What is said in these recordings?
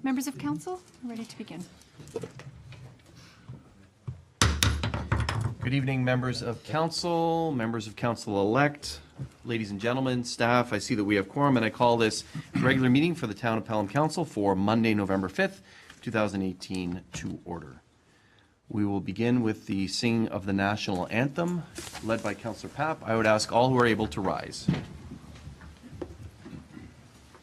Members of council, ready to begin. Good evening, members of council-elect, ladies and gentlemen, staff. I see that we have quorum, and I call this regular meeting for the Town of Pelham Council for Monday, November 5th, 2018 to order. We will begin with the singing of the national anthem, led by Councillor Papp. I would ask all who are able to rise.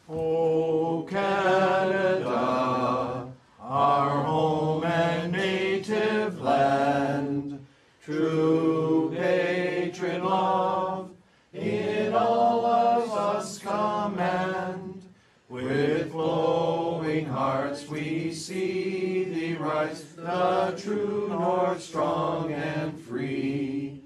O Canada, our home and native land, true patriot love in all of us command. With glowing hearts we see thee rise, the true north strong and free.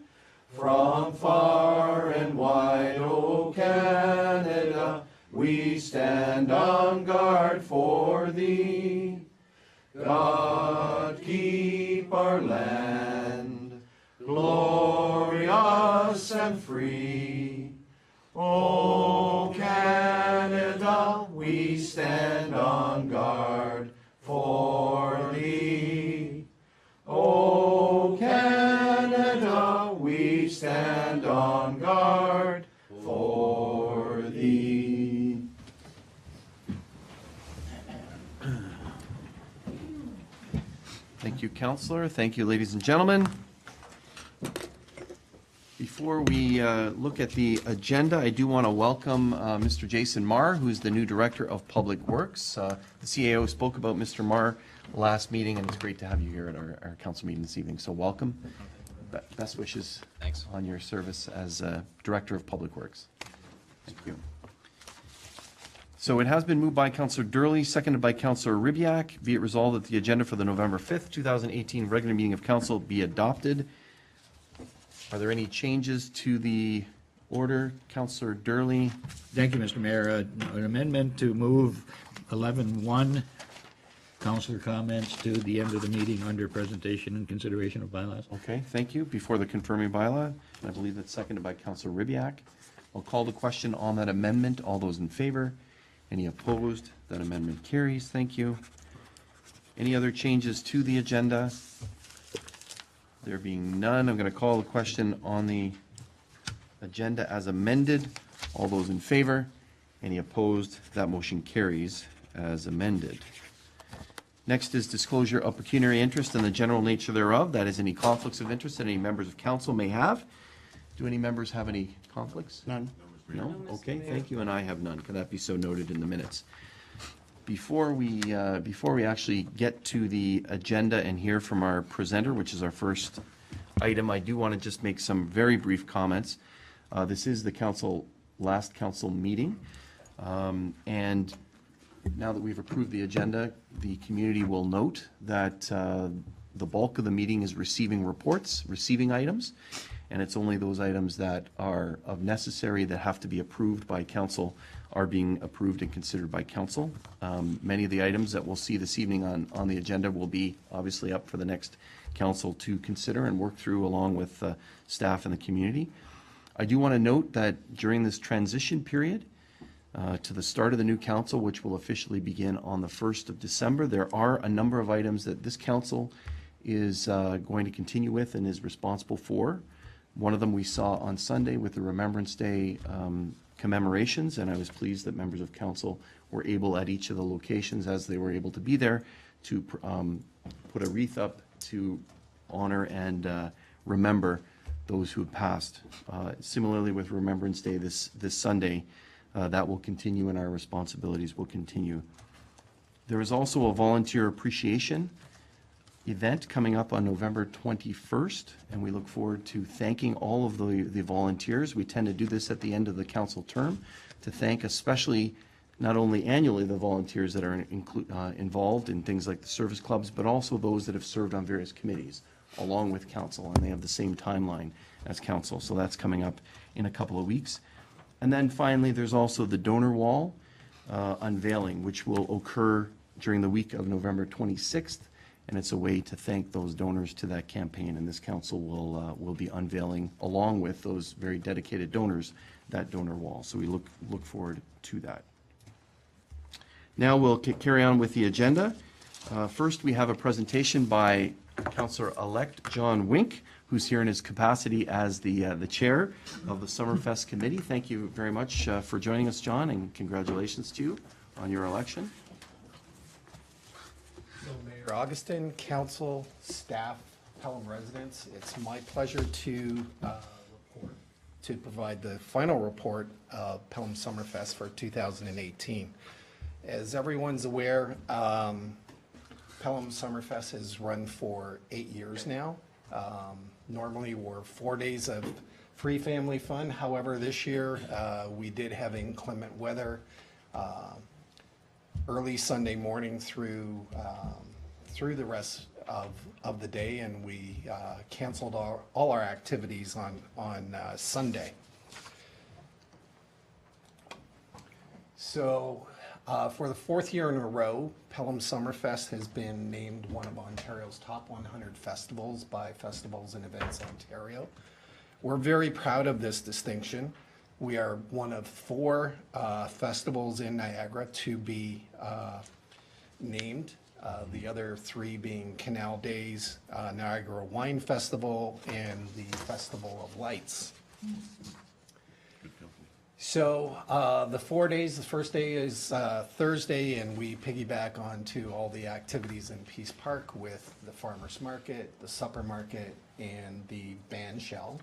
From far and wide, O Canada, we stand on guard for thee. God keep our land glorious and free. O Canada, we stand on guard for thee. O Canada, we stand on guard for thee. Thank you, Councillor. Thank you, ladies and gentlemen. Before we look at the agenda, I do want to welcome Mr. Jason Marr, who is the new Director of Public Works. The CAO spoke about Mr. Marr last meeting, and it's great to have you here at our council meeting this evening. So welcome. Best wishes. Thanks. On your service as Director of Public Works. Thank you. So it has been moved by Councillor Durley, seconded by Councillor Ribiak. Be it resolved that the agenda for the November 5th, 2018 regular meeting of council be adopted. Are there any changes to the order? Councillor Durley. Thank you, Mr. Mayor. An amendment to move 11.1, councillor comments, to the end of the meeting under presentation and consideration of bylaws. Okay, thank you. Before the confirming bylaw, I believe that's seconded by Councillor Ribiak. I'll call the question on that amendment. All those in favor? Any opposed? That amendment carries. Thank you. Any other changes to the agenda? There being none, I'm going to call the question on the agenda as amended. All those in favor? Any opposed? That motion carries as amended. Next is disclosure of pecuniary interest and the general nature thereof. That is any conflicts of interest that any members of council may have. Do any members have any conflicts? None. No? Okay, thank you, and I have none. Can that be so noted in the minutes? Before we actually get to the agenda and hear from our presenter, which is our first item, I do want to just make some very brief comments. This is the last council meeting, and now that we've approved the agenda, the community will note that the bulk of the meeting is receiving reports, receiving items, and it's only those items that are of necessary that have to be approved by council are being approved and considered by council. Many of the items that we'll see this evening on the agenda will be obviously up for the next council to consider and work through along with staff and the community. I do want to note that during this transition period to the start of the new council, which will officially begin on the 1st of December, there are a number of items that this council is going to continue with and is responsible for. One of them we saw on Sunday with the Remembrance Day commemorations, and I was pleased that members of council were able at each of the locations, as they were able to be there, to put a wreath up to honor and remember those who have passed. Similarly with Remembrance Day this Sunday, that will continue and our responsibilities will continue. There is also a volunteer appreciation event coming up on November 21st, and we look forward to thanking all of the volunteers. We tend to do this at the end of the council term to thank especially not only annually the volunteers that are involved in things like the service clubs, but also those that have served on various committees along with council, and they have the same timeline as council. So that's coming up in a couple of weeks. And then finally, there's also the donor wall unveiling, which will occur during the week of November 26th. And it's a way to thank those donors to that campaign. And this council will be unveiling, along with those very dedicated donors, that donor wall. So we look forward to that. Now we'll carry on with the agenda. First, we have a presentation by Councillor-elect John Wink, who's here in his capacity as the chair of the Summerfest Committee. Thank you very much for joining us, John, and congratulations to you on your election. So Mayor Augustin, council, staff, Pelham residents, it's my pleasure to provide the final report of Pelham Summerfest for 2018. As everyone's aware, Pelham Summerfest has run for 8 years now. Normally, we're 4 days of free family fun. However, this year, we did have inclement weather early Sunday morning through the rest of the day, and we canceled all our activities on Sunday. So for the 4th year in a row, Pelham Summerfest has been named one of Ontario's top 100 festivals by Festivals and Events Ontario. We're very proud of this distinction. We are one of 4 festivals in Niagara to be named. The other 3 being Canal Days, Niagara Wine Festival, and the Festival of Lights. So the 4 days, the first day is Thursday, and we piggyback onto all the activities in Peace Park with the Farmers Market, the Supper Market, and the band shell.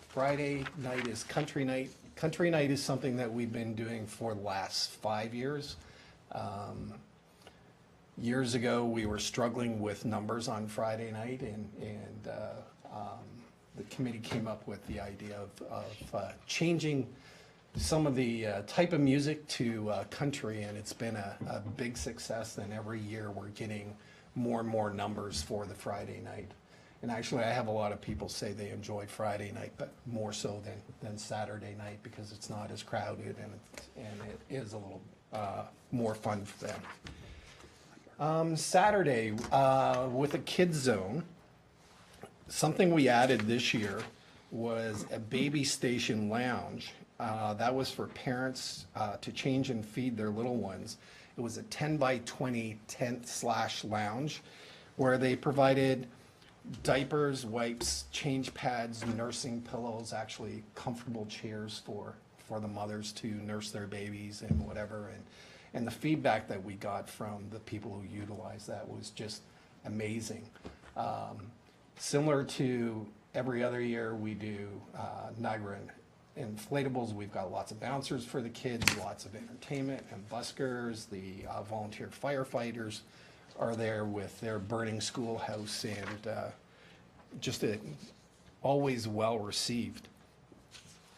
Friday night is Country Night. Country Night is something that we've been doing for the last 5 years. Years ago, we were struggling with numbers on Friday night, and the committee came up with the idea of changing some of the type of music to country, and it's been a big success. And every year, we're getting more and more numbers for the Friday night. And actually, I have a lot of people say they enjoy Friday night, but more so than Saturday night, because it's not as crowded and it is a little more fun for them. Saturday, with a kids zone, something we added this year was a baby station lounge. That was for parents to change and feed their little ones. It was a 10 by 20 tent/lounge where they provided diapers, wipes, change pads, nursing pillows, actually comfortable chairs for the mothers to nurse their babies and whatever. And the feedback that we got from the people who utilized that was just amazing. Similar to every other year, we do Niagara inflatables. We've got lots of bouncers for the kids, lots of entertainment and buskers. The volunteer firefighters are there with their burning schoolhouse, and just always well received.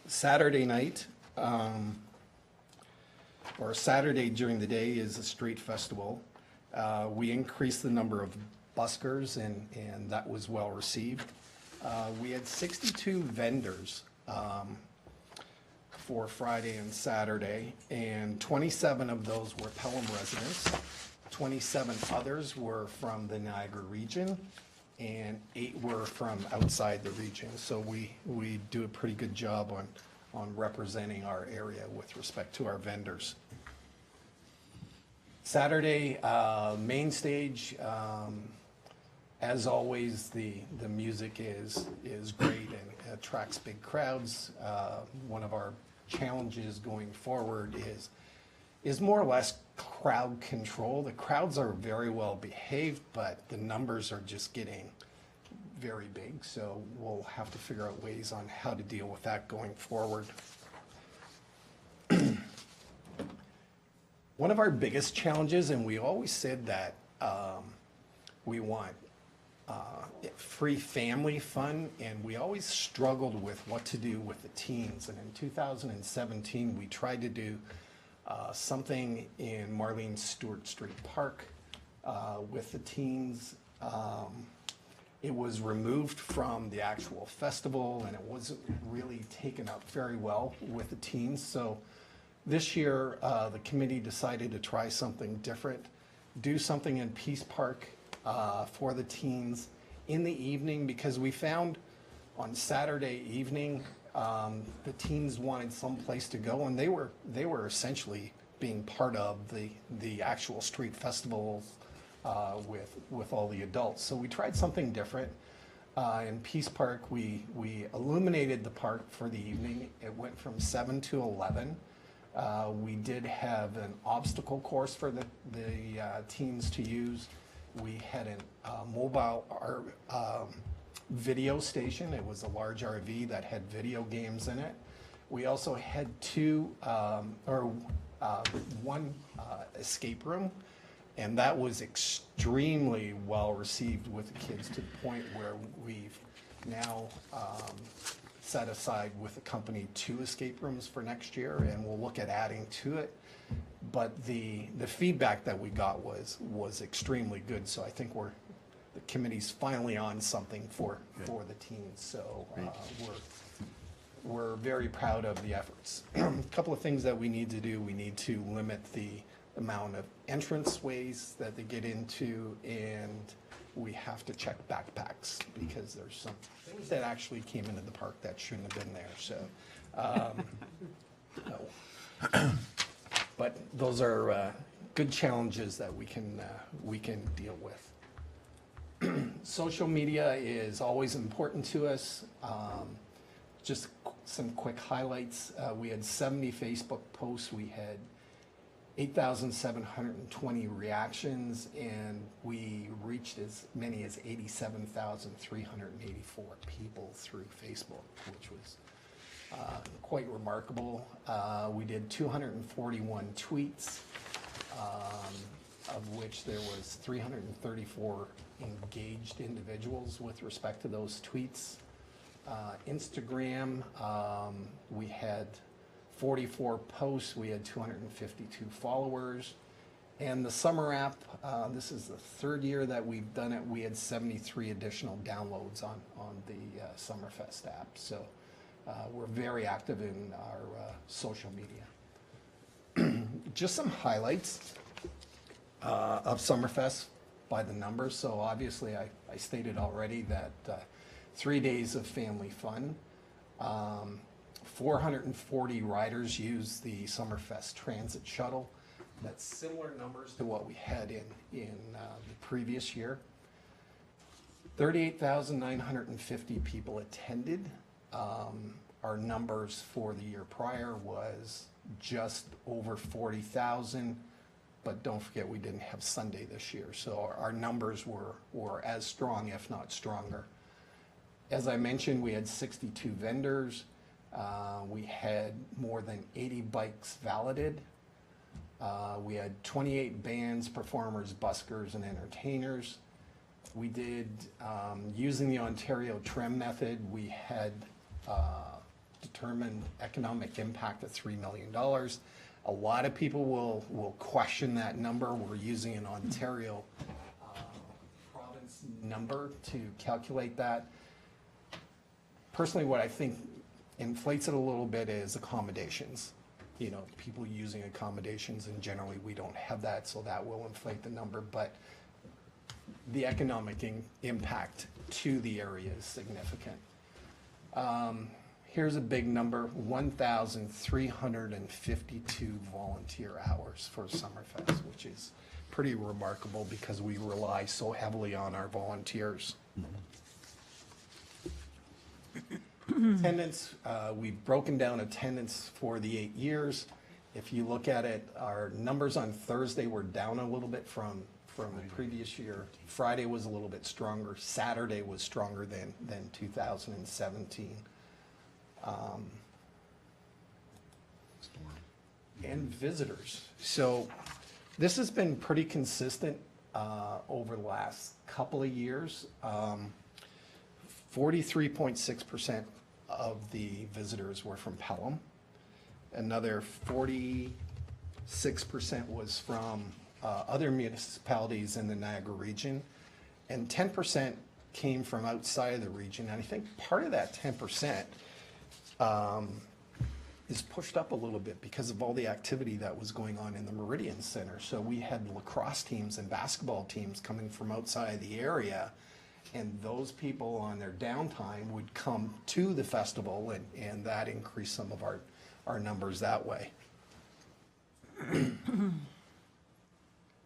Saturday night, or Saturday during the day, is a street festival. We increased the number of buskers, and that was well received. We had 62 vendors for Friday and Saturday, and 27 of those were Pelham residents. 27 others were from the Niagara region, and 8 were from outside the region. So we do a pretty good job on representing our area with respect to our vendors. Saturday, main stage, as always, the music is great and attracts big crowds. One of our challenges going forward is more or less crowd control. The crowds are very well behaved, but the numbers are just getting very big. So we'll have to figure out ways on how to deal with that going forward. One of our biggest challenges, and we always said that we want free family fun, and we always struggled with what to do with the teens. And in 2017, we tried to do something in Marlene Stewart Street Park with the teens. It was removed from the actual festival, and it wasn't really taken up very well with the teens. So this year, the committee decided to try something different, do something in Peace Park for the teens in the evening, because we found on Saturday evening the teens wanted some place to go, and they were essentially being part of the actual street festival with all the adults. So we tried something different. In Peace Park, we illuminated the park for the evening. It went from 7 to 11. We did have an obstacle course for the teens to use. We had a mobile video station. It was a large RV that had video games in it. We also had one escape room, and that was extremely well received with the kids, to the point where we've now set aside with the company 2 escape rooms for next year, and we'll look at adding to it. But the feedback that we got was extremely good, so I think the committee's finally on something for the teens. So we're very proud of the efforts. A couple of things that we need to do: we need to limit the amount of entrance ways that they get into, and we have to check backpacks, because there's some things that actually came into the park that shouldn't have been there. So, no. But those are good challenges that we can deal with. Social media is always important to us. Just some quick highlights. We had 70 Facebook posts. We had 8,720 reactions, and we reached as many as 87,384 people through Facebook, which was quite remarkable. We did 241 tweets, of which there was 334 engaged individuals with respect to those tweets. Instagram, we had 44 posts, we had 252 followers. And the summer app, this is the 3rd year that we've done it. We had 73 additional downloads on the Summerfest app. So we're very active in our social media. Just some highlights of Summerfest by the numbers. So obviously I stated already that 3 days of family fun. 440 riders used the Summerfest Transit Shuttle. That's similar numbers to what we had in the previous year. 38,950 people attended. Our numbers for the year prior was just over 40,000, but don't forget we didn't have Sunday this year, so our numbers were as strong, if not stronger. As I mentioned, we had 62 vendors. We had more than 80 bikes validated. We had 28 bands, performers, buskers, and entertainers. We did, using the Ontario TREM method, we had determined economic impact of $3 million. A lot of people will question that number. We're using an Ontario province number to calculate that. Personally, what I think inflates it a little bit is accommodations. You know, people using accommodations, and generally we don't have that, so that will inflate the number, but the economic impact to the area is significant. Here's a big number: 1,352 volunteer hours for Summerfest, which is pretty remarkable because we rely so heavily on our volunteers. Attendance, we've broken down attendance for the 8 years. If you look at it, our numbers on Thursday were down a little bit from the previous year. Friday was a little bit stronger. Saturday was stronger than 2017. And visitors. So this has been pretty consistent over the last couple of years. 43.6% of the visitors were from Pelham. Another 46% was from other municipalities in the Niagara region, and 10% came from outside of the region. And I think part of that 10% is pushed up a little bit because of all the activity that was going on in the Meridian Center. So we had lacrosse teams and basketball teams coming from outside the area, and those people on their downtime would come to the festival, and that increased some of our numbers that way.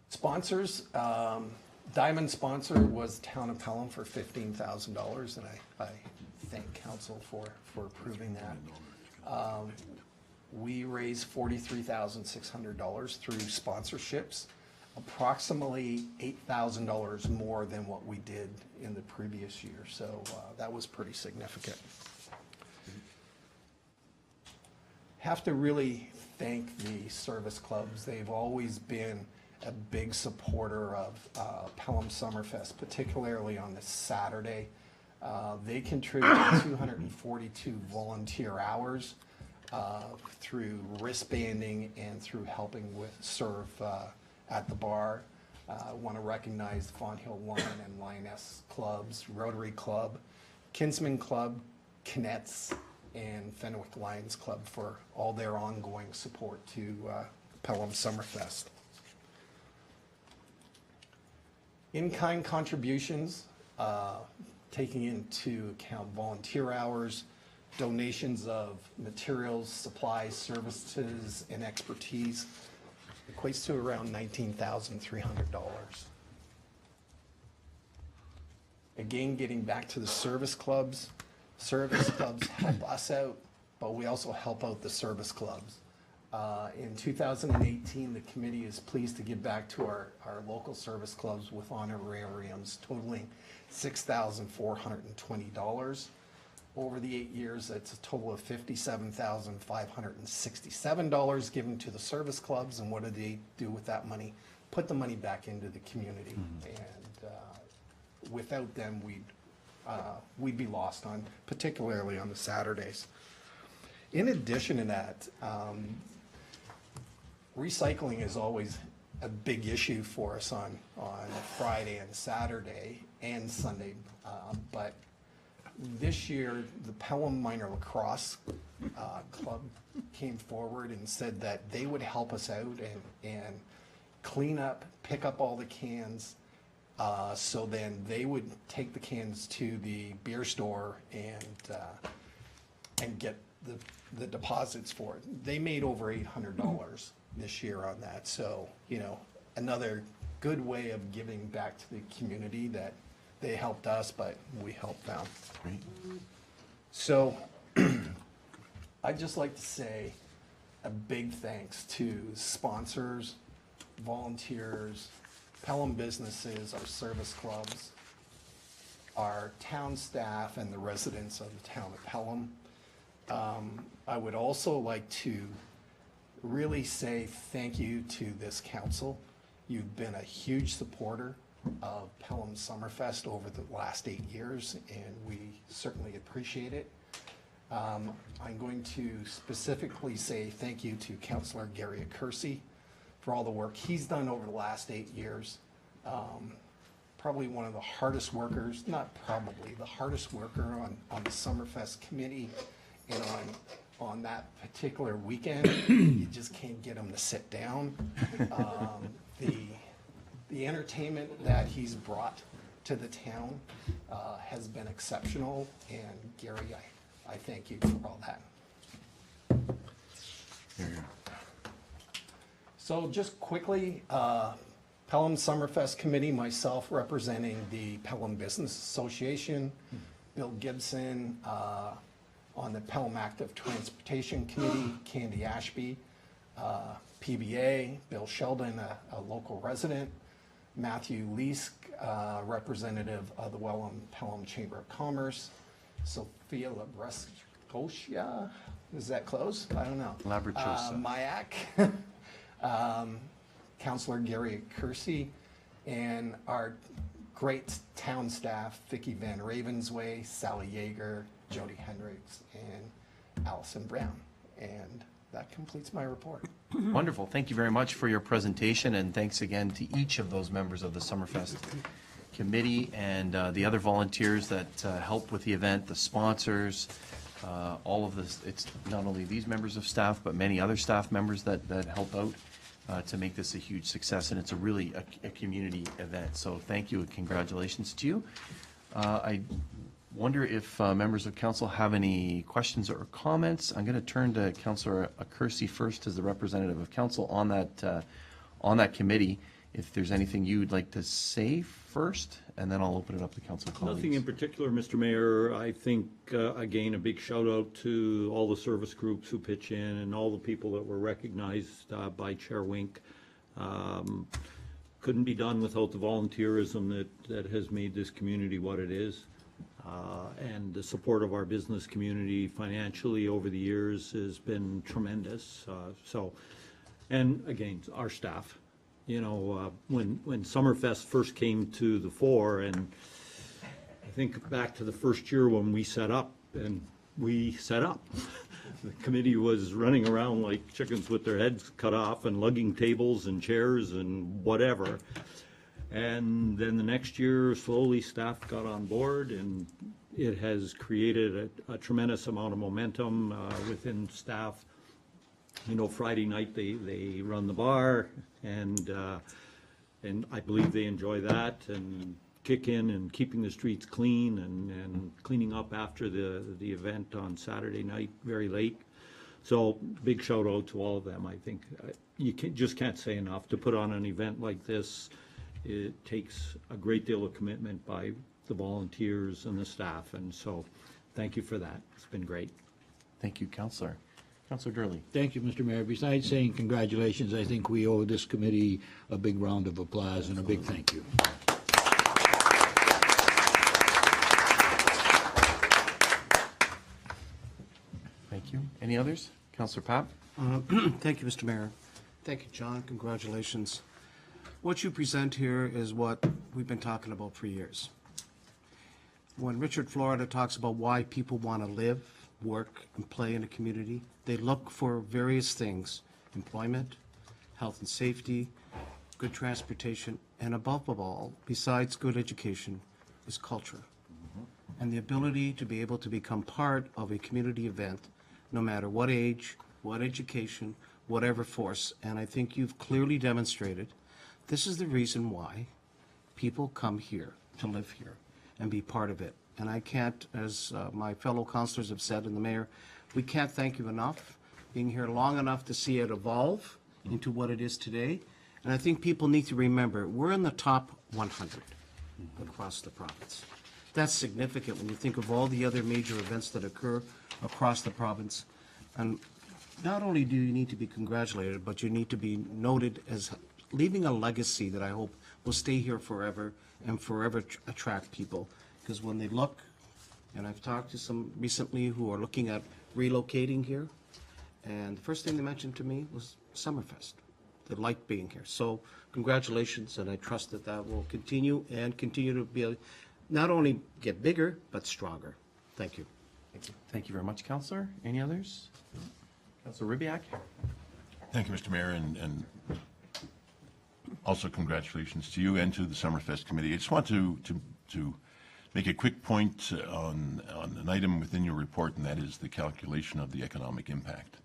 Sponsors, Diamond sponsor was Town of Pelham for $15,000, and I thank council for approving that. We raised $43,600 through sponsorships, approximately $8,000 more than what we did in the previous year, so that was pretty significant. Have to really thank the service clubs. They've always been a big supporter of Pelham Summerfest, particularly on this Saturday. They contributed 242 volunteer hours through wristbanding and through helping with serve at the bar. I want to recognize Fonthill Lion and Lioness clubs, Rotary Club, Kinsman Club, Kinets, and Fenwick Lions Club for all their ongoing support to Pelham Summerfest. In-kind contributions, taking into account volunteer hours, donations of materials, supplies, services, and expertise, equates to around $19,300. Again, getting back to the service clubs help us out, but we also help out the service clubs. In 2018, the committee is pleased to give back to our local service clubs with honorariums totaling $6,420. Over the 8 years, that's a total of $57,567 given to the service clubs. And what do they do with that money? Put the money back into the community. And without them, we'd be lost on, particularly on the Saturdays. In addition to that, recycling is always a big issue for us on Friday and Saturday and Sunday. But this year, the Pelham Minor Lacrosse Club came forward and said that they would help us out and clean up, pick up all the cans. So then they would take the cans to the beer store and get the deposits for it. They made over $800 this year on that. So, another good way of giving back to the community that they helped us, but we helped them. Great. So I'd just like to say a big thanks to sponsors, volunteers, Pelham businesses, our service clubs, our town staff, and the residents of the town of Pelham. I would also like to really say thank you to this council. You've been a huge supporter of Pelham Summerfest over the last 8 years, and we certainly appreciate it. I'm going to specifically say thank you to Councillor Gary Acursi for all the work he's done over the last 8 years. Probably one of the hardest workers, not probably, the hardest worker on the Summerfest committee, and on that particular weekend, you just can't get him to sit down. The entertainment that he's brought to the town has been exceptional, and Gary, I thank you for all that. So just quickly, Pelham Summerfest Committee, myself representing the Pelham Business Association, Bill Gibson on the Pelham Active Transportation Committee, Candy Ashby, PBA, Bill Sheldon, a local resident, Matthew Leask, representative of the Pelham Chamber of Commerce, Sophia Labrescotia, is that close? I don't know. Labrachosa. Mayak, Councillor Gary Kersey, and our great town staff, Vicki Van Ravensway, Sally Yeager, Jody Hendricks, and Allison Brown. And that completes my report. Wonderful. Thank you very much for your presentation, and thanks again to each of those members of the Summerfest Committee and the other volunteers that help with the event, the sponsors, all of this. It's not only these members of staff, but many other staff members that help out to make this a huge success, and it's a community event. So thank you and congratulations to you. I Wonder if members of council have any questions or comments. I'm going to turn to Councillor Kersey first as the representative of council on that committee. If there's anything you'd like to say first, and then I'll open it up to council colleagues. Nothing in particular, Mr. Mayor. I think, again, a big shout out to all the service groups who pitch in and all the people that were recognized by Chair Wink. Couldn't be done without the volunteerism that has made this community what it is. And the support of our business community financially over the years has been tremendous. And again, our staff. You know, when Summerfest first came to the fore, and I think back to the first year when we set up, the committee was running around like chickens with their heads cut off and lugging tables and chairs and whatever. And then the next year, slowly staff got on board, and it has created a tremendous amount of momentum within staff. You know, Friday night they run the bar, and I believe they enjoy that, and kick in and keeping the streets clean and cleaning up after the event on Saturday night very late. So big shout out to all of them. I think you just can't say enough. To put on an event like this, it takes a great deal of commitment by the volunteers and the staff, and so thank you for that. It's been great. Thank you, Councillor. Councillor Durley. Thank you, Mr. Mayor. Besides saying congratulations, I think we owe this committee a big round of applause and a big thank you. Thank you. Any others? Councillor Papp? Thank you, Mr. Mayor. Thank you, John. Congratulations. What you present here is what we've been talking about for years. When Richard Florida talks about why people want to live, work, and play in a community, they look for various things: employment, health and safety, good transportation, and above all, besides good education, is culture. And the ability to be able to become part of a community event, no matter what age, what education, whatever force. And I think you've clearly demonstrated this is the reason why people come here, to live here and be part of it. And I can't, as my fellow councillors have said and the mayor, we can't thank you enough, being here long enough to see it evolve into what it is today. And I think people need to remember, we're in the top 100 across the province. That's significant when you think of all the other major events that occur across the province. And not only do you need to be congratulated, but you need to be noted as leaving a legacy that I hope will stay here forever and forever attract people. Because when they look, and I've talked to some recently who are looking at relocating here, and the first thing they mentioned to me was Summerfest. They like being here. So congratulations, and I trust that that will continue and continue to be not only get bigger, but stronger. Thank you. Thank you. Thank you very much, Councillor. Any others? Councillor Ribbiak? Thank you, Mr. Mayor, and also congratulations to you and to the Summerfest Committee. I just want to make a quick point on an item within your report, and that is the calculation of the economic impact.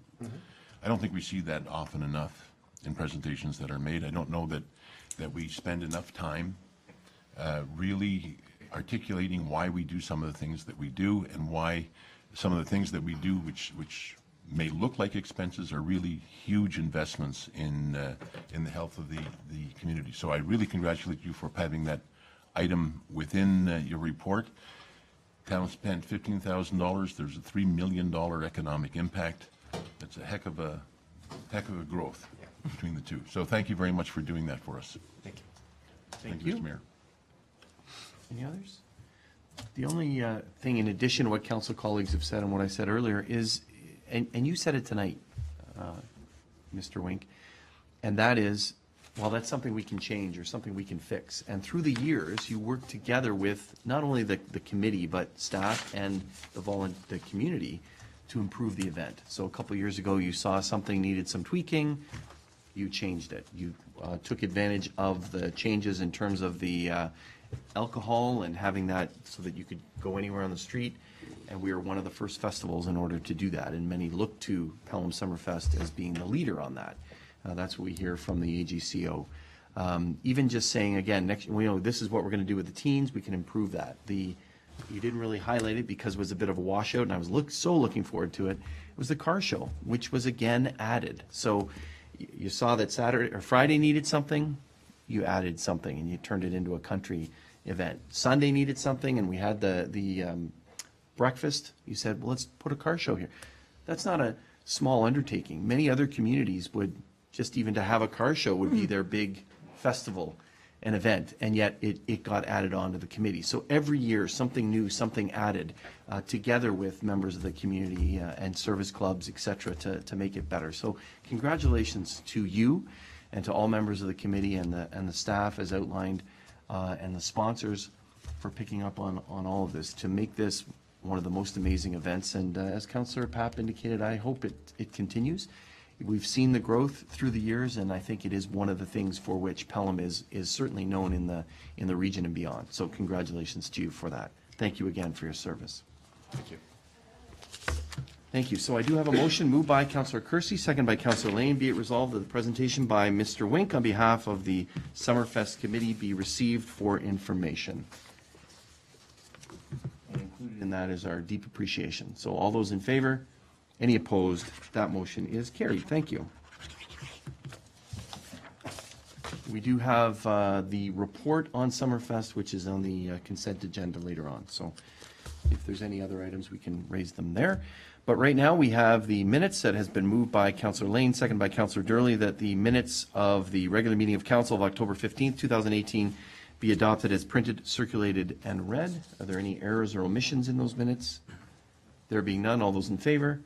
I don't think we see that often enough in presentations that are made. I don't know that we spend enough time really articulating why we do some of the things that we do, and why some of the things that we do which may look like expenses are really huge investments in the health of the community. So I really congratulate you for having that item within your report. Town spent $15,000. There's a $3 million economic impact. That's a heck of a growth between the two. So thank you very much for doing that for us. Thank you. Thank you. Mr. Mayor. Any others? The only thing in addition to what council colleagues have said and what I said earlier is, and you said it tonight, Mr. Wink, and that is, well, that's something we can change or something we can fix. And through the years, you work together with not only the committee, but staff and the community to improve the event. So a couple years ago, you saw something needed some tweaking, you changed it. You took advantage of the changes in terms of the alcohol and having that so that you could go anywhere on the street. And we are one of the first festivals in order to do that. And many look to Pelham Summerfest as being the leader on that. That's what we hear from the AGCO. Even just saying, again, next, this is what we're going to do with the teens, we can improve that. The you didn't really highlight it because it was a bit of a washout, and I was so looking forward to it. It was the car show, which was again added. So you saw that Saturday or Friday needed something, you added something, and you turned it into a country event. Sunday needed something, and we had the breakfast. You said, well, let's put a car show here. That's not a small undertaking. Many other communities would, just even to have a car show would be their big festival and event, and yet it got added on to the committee. So every year, something new, something added, together with members of the community and service clubs, et cetera, to make it better. So congratulations to you and to all members of the committee and the staff as outlined, and the sponsors for picking up on all of this to make this one of the most amazing events. And as Councillor Papp indicated, I hope it continues. We've seen the growth through the years, and I think it is one of the things for which Pelham is certainly known in the region and beyond. So congratulations to you for that. Thank you again for your service. Thank you. Thank you. So I do have a motion moved by Councillor Kersey, second by Councillor Lane. Be it resolved that the presentation by Mr. Wink on behalf of the Summerfest Committee be received for information. And included in that is our deep appreciation. So all those in favor? Any opposed? That motion is carried. Thank you. We do have the report on Summerfest, which is on the consent agenda later on. So if there's any other items, we can raise them there. But right now, we have the minutes that has been moved by Councillor Lane, second by Councillor Durley, that the minutes of the regular meeting of Council of October 15th, 2018 be adopted as printed, circulated, and read. Are there any errors or omissions in those minutes? There being none, all those in favor?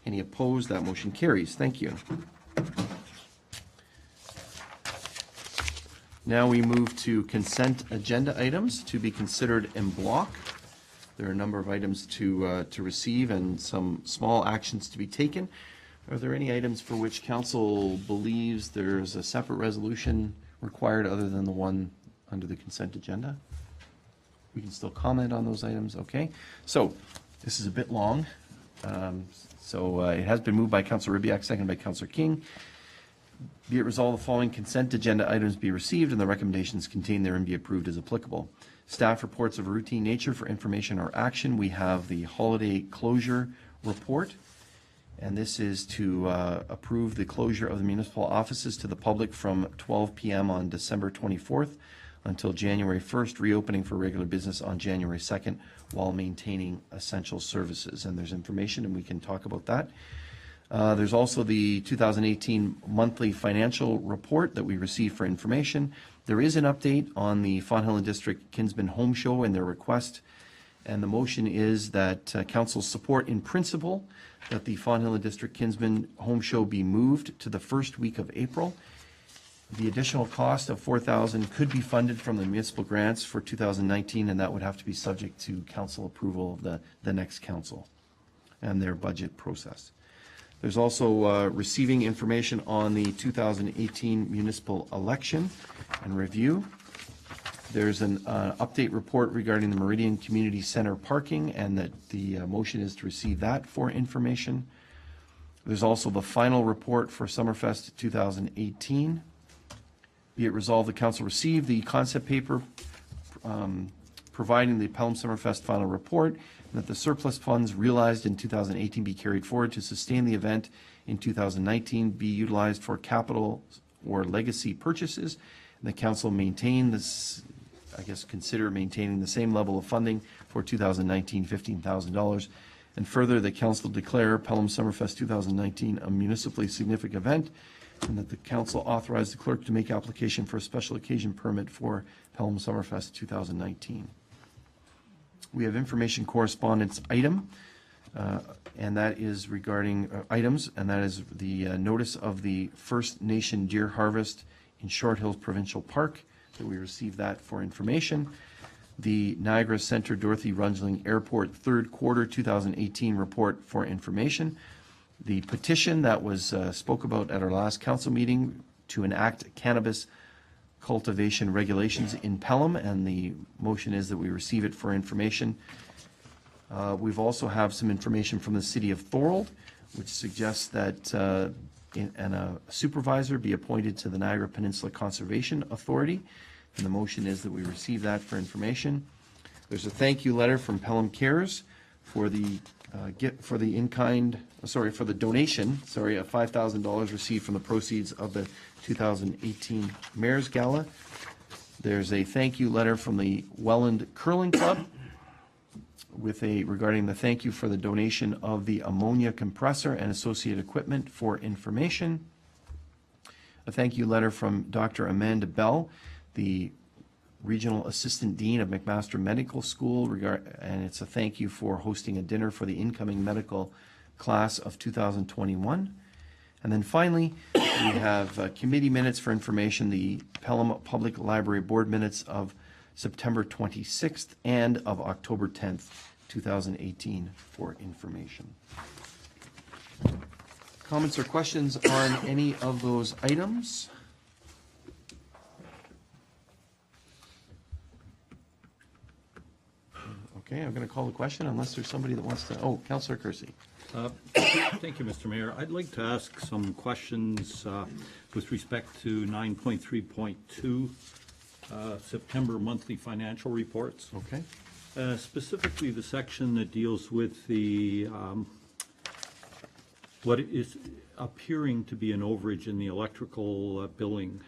Any opposed? That motion carries. Thank you. Now we move to consent agenda items to be considered en bloc. There are a number of items to receive and some small actions to be taken. Are there any items for which council believes there's a separate resolution required other than the one under the consent agenda? We can still comment on those items, okay? So this is a bit long. It has been moved by Councillor Ribbiak, seconded by Councillor King. Be it resolved, the following consent agenda items be received and the recommendations contained therein be approved as applicable. Staff reports of a routine nature for information or action. We have the holiday closure report, and this is to approve the closure of the municipal offices to the public from 12 p.m. on December 24th until January 1st, reopening for regular business on January 2nd while maintaining essential services. And there's information, and we can talk about that. There's also the 2018 monthly financial report that we received for information. There is an update on the Fonthill District Kinsman Home Show and their request. And the motion is that council's support in principle that the Fonthill District Kinsman Home Show be moved to the first week of April. The additional cost of $4,000 could be funded from the municipal grants for 2019, and that would have to be subject to council approval of the next council and their budget process. There's also receiving information on the 2018 municipal election and review. There's an update report regarding the Meridian Community Center parking, and that the motion is to receive that for information. There's also the final report for Summerfest 2018. Be it resolved, the council receive the concept paper providing the Pelham Summerfest final report, and that the surplus funds realized in 2018 be carried forward to sustain the event in 2019, be utilized for capital or legacy purchases, and the council maintain this, consider maintaining the same level of funding for 2019, $15,000. And further, the council declare Pelham Summerfest 2019 a municipally significant event, and that the council authorize the clerk to make application for a special occasion permit for Pelham Summerfest 2019. We have information correspondence item, and that is regarding items, and that is the notice of the First Nation Deer Harvest in Short Hills Provincial Park, that we received that for information. The Niagara Centre Dorothy Rungeling Airport third quarter 2018 report for information. The petition that was spoke about at our last council meeting to enact cannabis cultivation regulations in Pelham, and the motion is that we receive it for information. We've also have some information from the city of Thorold, which suggests that a supervisor be appointed to the Niagara Peninsula Conservation Authority, and the motion is that we receive that for information. There's a thank you letter from Pelham Cares for the for the for the donation, of $5,000 received from the proceeds of the 2018 Mayor's Gala. There's a thank you letter from the Welland Curling Club regarding the thank you for the donation of the ammonia compressor and associated equipment for information. A thank you letter from Dr. Amanda Bell, the Regional Assistant Dean of McMaster Medical School, and it's a thank you for hosting a dinner for the incoming medical class of 2021. And then finally, we have committee minutes for information, the Pelham Public Library Board minutes of September 26th and of October 10th, 2018 for information. Comments or questions on any of those items? Okay, I'm going to call the question unless there's somebody that wants to, Councillor Kersey. Thank you, Mr. Mayor. I'd like to ask some questions with respect to 9.3.2, September monthly financial reports. Okay. Specifically, the section that deals with the what is appearing to be an overage in the electrical billing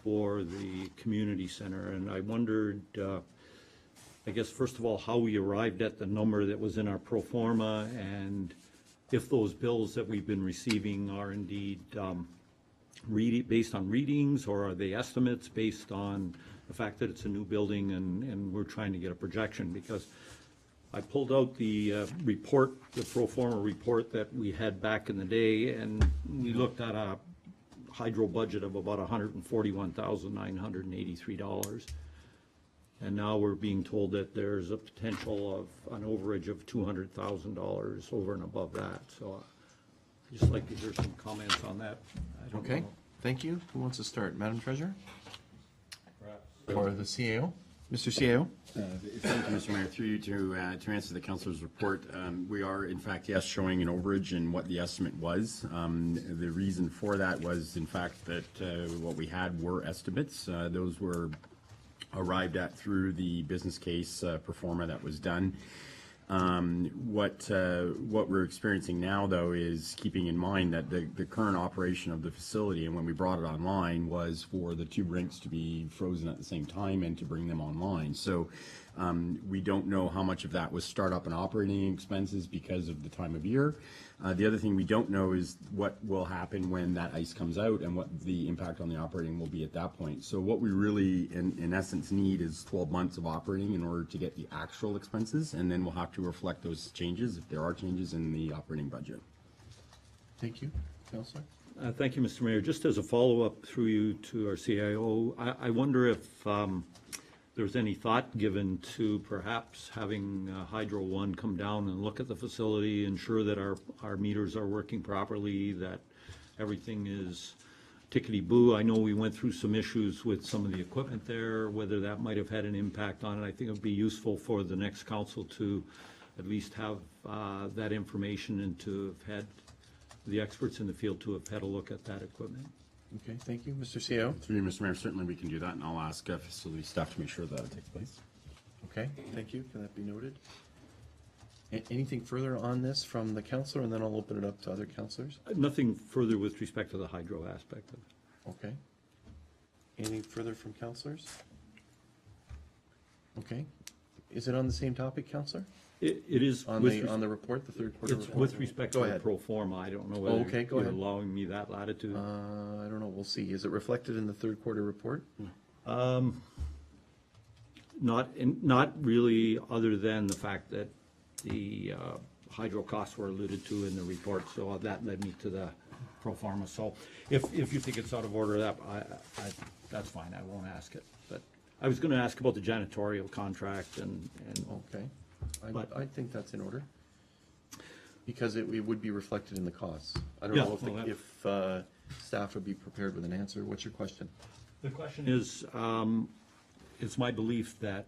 for the community center. And I wondered, I guess, first of all, how we arrived at the number that was in our pro forma, and if those bills that we've been receiving are indeed based on readings, or are they estimates based on the fact that it's a new building and we're trying to get a projection. Because I pulled out the report, the pro forma report that we had back in the day, and we looked at a hydro budget of about $141,983. And now we're being told that there's a potential of an overage of $200,000 over and above that. So I'd just like to hear some comments on that. I don't Okay, know. thank you. Who wants to start? Madam Treasurer? Or the CAO? Mr. CAO? Thank you, Mr. Mayor. Through you to answer the councillor's report, we are in fact, yes, showing an overage in what the estimate was. The reason for that was in fact that what we had were estimates. Those were arrived at through the business case pro forma that was done. What we're experiencing now, though, is keeping in mind that the current operation of the facility, and when we brought it online, was for the two rinks to be frozen at the same time and to bring them online. So we don't know how much of that was startup and operating expenses because of the time of year. The other thing we don't know is what will happen when that ice comes out and what the impact on the operating will be at that point. So what we really, in essence, need is 12 months of operating in order to get the actual expenses, and then we'll have to reflect those changes, if there are changes, in the operating budget. Thank you. Councillor? Thank you, Mr. Mayor. Just as a follow-up through you to our CIO, I wonder if there's any thought given to perhaps having Hydro One come down and look at the facility, ensure that our meters are working properly, that everything is tickety-boo. I know we went through some issues with some of the equipment there, whether that might have had an impact on it. I think it would be useful for the next council to at least have that information and to have had the experts in the field to have had a look at that equipment. Okay, thank you. Mr. CAO? Through you, Mr. Mayor, certainly we can do that, and I'll ask facility staff to make sure that takes place. Okay, thank you. Can that be noted? Anything further on this from the councillor, and then I'll open it up to other councillors? Nothing further with respect to the hydro aspect of it. Okay. Anything further from councillors? Okay. Is it on the same topic, councillor? It is On the report, the third quarter It's report? with respect Go to the ahead. pro forma. I don't know whether okay, go you're ahead. allowing me that latitude. I don't know, we'll see. Is it reflected in the third quarter report? Not really, other than the fact that the hydro costs were alluded to in the report, so that led me to the pro forma. So if you think it's out of order, that's fine, I won't ask it. But I was gonna ask about the janitorial contract and Okay. But- I think that's in order. Because it would be reflected in the costs. I don't Yeah, know well, if staff would be prepared with an answer. What's your question? the question is, it's my belief that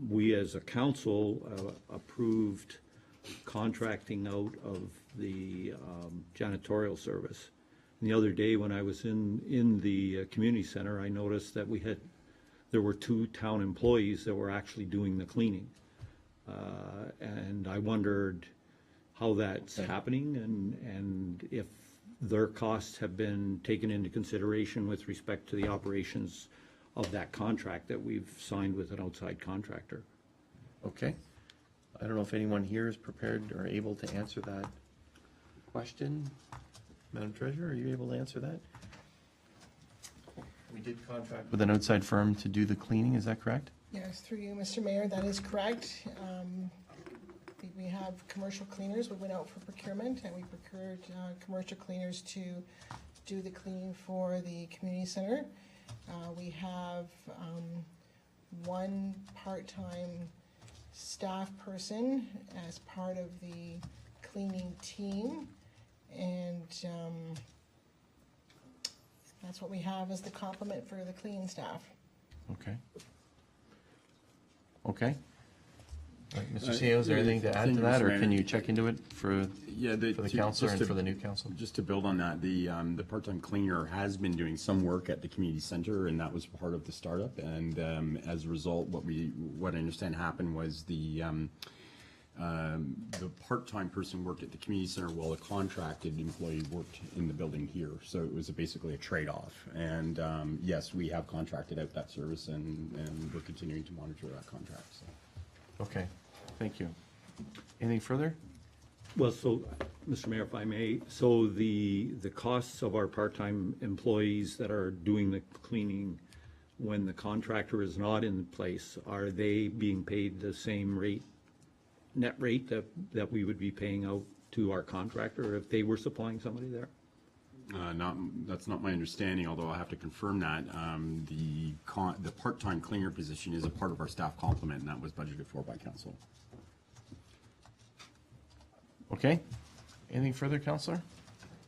we as a council approved contracting out of the janitorial service. And the other day when I was in the community center, I noticed that we had there were 2 town employees that were actually doing the cleaning. And I wondered how that's happening and if their costs have been taken into consideration with respect to the operations of that contract that we've signed with an outside contractor. Okay. I don't know if anyone here is prepared or able to answer that question. Madam Treasurer, are you able to answer that? We did contract with an outside firm to do the cleaning, is that correct? Yes, through you, Mr. Mayor, that is correct. We have commercial cleaners. We went out for procurement and we procured commercial cleaners to do the cleaning for the community center. We have one part-time staff person as part of the cleaning team, and that's what we have as the complement for the cleaning staff. Okay. Okay. All right, Mr. CEO, is there anything to add Thank to you, that, Mr. or Mayor. can you check into it for the council just and to- for the new council? Just to build on that, the part-time cleaner has been doing some work at the community center, and that was part of the startup. And as a result, what I understand happened was the part-time person worked at the community center while the contracted employee worked in the building here. So it was basically a trade-off. And yes, we have contracted out that service, and we're continuing to monitor that contract. So. Okay, thank you. Anything further? Well, so, Mr. Mayor, if I may, so the costs of our part-time employees that are doing the cleaning when the contractor is not in place, are they being paid the same rate, net rate that we would be paying out to our contractor if they were supplying somebody there? That's not my understanding, although I'll have to confirm that. The part-time cleaner position is a part of our staff complement, and that was budgeted for by council. Okay. Anything further, Councillor?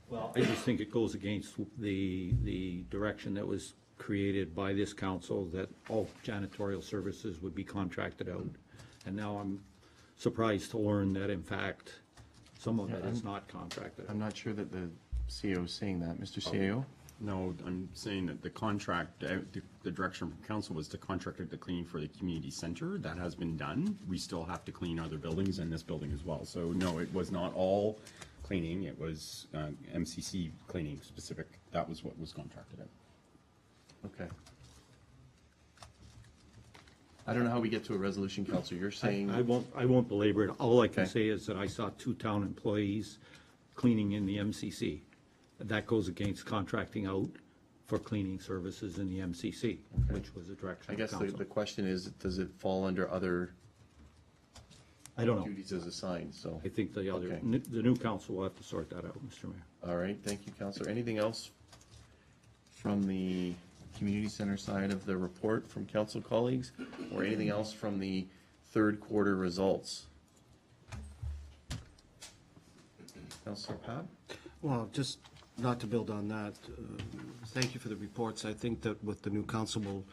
Well, I just think it goes against the direction that was created by this council, that all janitorial services would be contracted out. And now I'm surprised to learn that in fact, some of it is not contracted. I'm not sure that the CEO is saying that. Mr. CEO? No, I'm saying that the contract, the direction from council was to contract out the cleaning for the community center. That has been done. We still have to clean other buildings and this building as well. So no, it was not all cleaning. It was MCC cleaning specific. That was what was contracted out. Okay. I don't know how we get to a resolution, Councillor. You're saying... I won't belabor it. All I can Okay. say is that I saw 2 town employees cleaning in the MCC. That goes against contracting out for cleaning services in the MCC, which was the direction I of guess council. the question is, does it fall under other I don't know. duties as assigned? So, I think the Okay. new council will have to sort that out, Mr. Mayor. all right, thank you, Councillor. Anything else from the community center side of the report from council colleagues, or anything else from the third quarter results? Councillor Papp? Well, just not to build on that, thank you for the reports. I think that with the new council,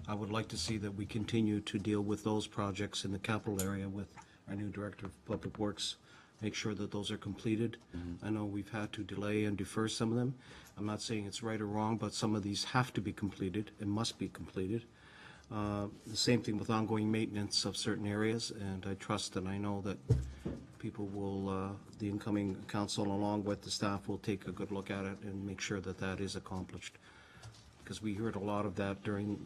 I would like to see that we continue to deal with those projects in the capital area with our new Director of Public Works, make sure that those are completed. I know we've had to delay and defer some of them. I'm not saying it's right or wrong, but some of these have to be completed and must be completed. The same thing with ongoing maintenance of certain areas, and I trust and I know that people will, the incoming council along with the staff will take a good look at it and make sure that that is accomplished. Because we heard a lot of that during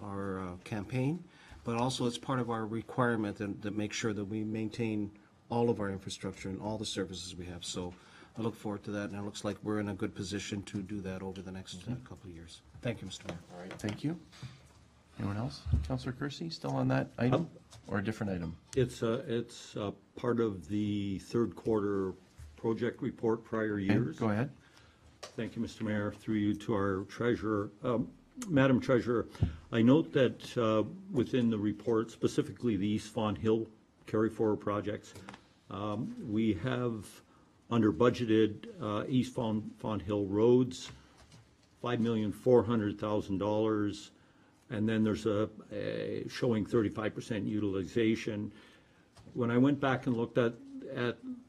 our campaign, but also it's part of our requirement and to make sure that we maintain all of our infrastructure and all the services we have. So I look forward to that, and it looks like we're in a good position to do that over the next couple of years. Thank you, Mr. Mayor. All right, thank you. Anyone else? Councillor Kersey, still on that item, or a different item? It's part of the third quarter project report prior years. Go ahead. Thank you, Mr. Mayor. Through you to our treasurer. Madam Treasurer, I note that within the report, specifically the East Fawn Hill carry forward projects, we have under budgeted East Fawn Hill roads, $5,400,000, and then there's a showing 35% utilization. When I went back and looked at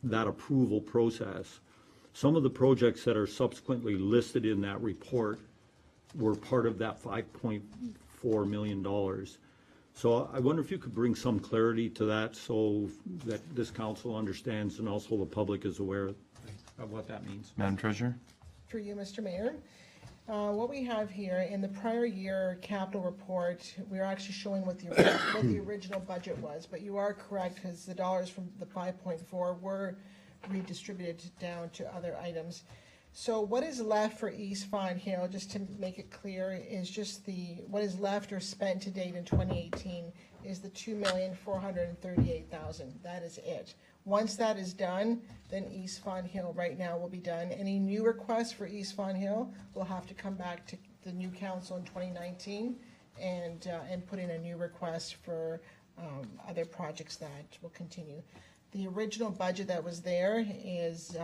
that approval process, some of the projects that are subsequently listed in that report were part of that $4 million. So I wonder if you could bring some clarity to that so that this council understands and also the public is aware of what that means. Madam Treasurer? For you, Mr. Mayor. What we have here, in the prior year capital report, we're actually showing what the original budget was, but you are correct, because the dollars from the 5.4 were redistributed down to other items. So what is left for East Fond Hill, just to make it clear, is just what is left or spent to date in 2018 is the $2,438,000. That is it. Once that is done, then East Fond Hill right now will be done. Any new requests for East Fond Hill will have to come back to the new council in 2019 and put in a new request for other projects that will continue. The original budget that was there is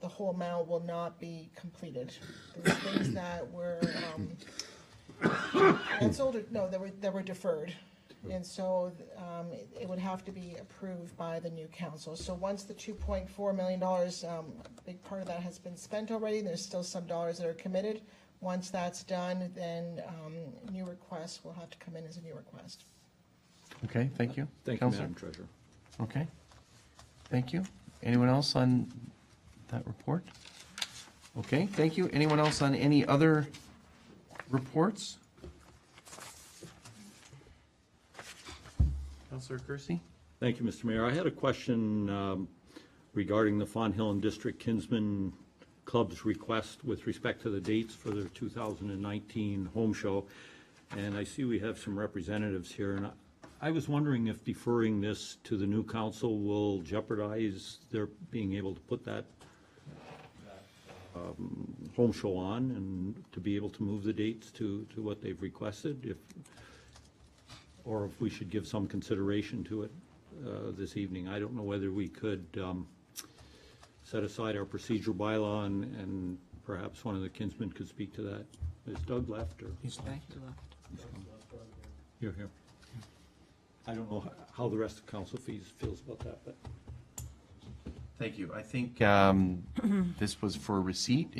the whole amount will not be completed. There's things that were canceled, or, no, that were deferred. And so it would have to be approved by the new council. So once the $2.4 million, a big part of that has been spent already, there's still some dollars that are committed. Once that's done, then new requests will have to come in as a new request. Okay, thank you. Thank you, Counselor? Madam Treasurer. Okay, thank you. Anyone else on that report? Okay, thank you. Anyone else on any other reports? Councillor Kersey? Thank you, Mr. Mayor. I had a question regarding the Fond Hill and District Kinsman Club's request with respect to the dates for their 2019 home show. And I see we have some representatives here, and I was wondering if deferring this to the new council will jeopardize their being able to put that home show on and to be able to move the dates to what they've requested, or if we should give some consideration to it this evening. I don't know whether we could set aside our procedural bylaw and perhaps one of the kinsmen could speak to that. Is Doug left, or? He's left. Here. I don't know how the rest of council feels about that, but. Thank you. I think this was for receipt.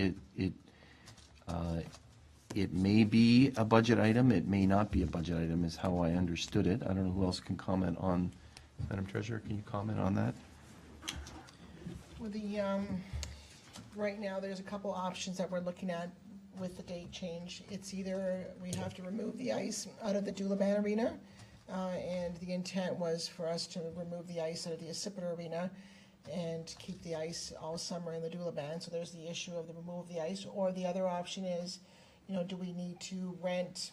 It may be a budget item, it may not be a budget item, is how I understood it. I don't know who else can comment on, Madam Treasurer, can you comment on that? Well, right now, there's a couple options that we're looking at with the date change. It's either we have to remove the ice out of the Doulaban Arena, and the intent was for us to remove the ice out of the Occipital Arena and keep the ice all summer in the Doulaban. So there's the issue of the removal of the ice. Or the other option is, do we need to rent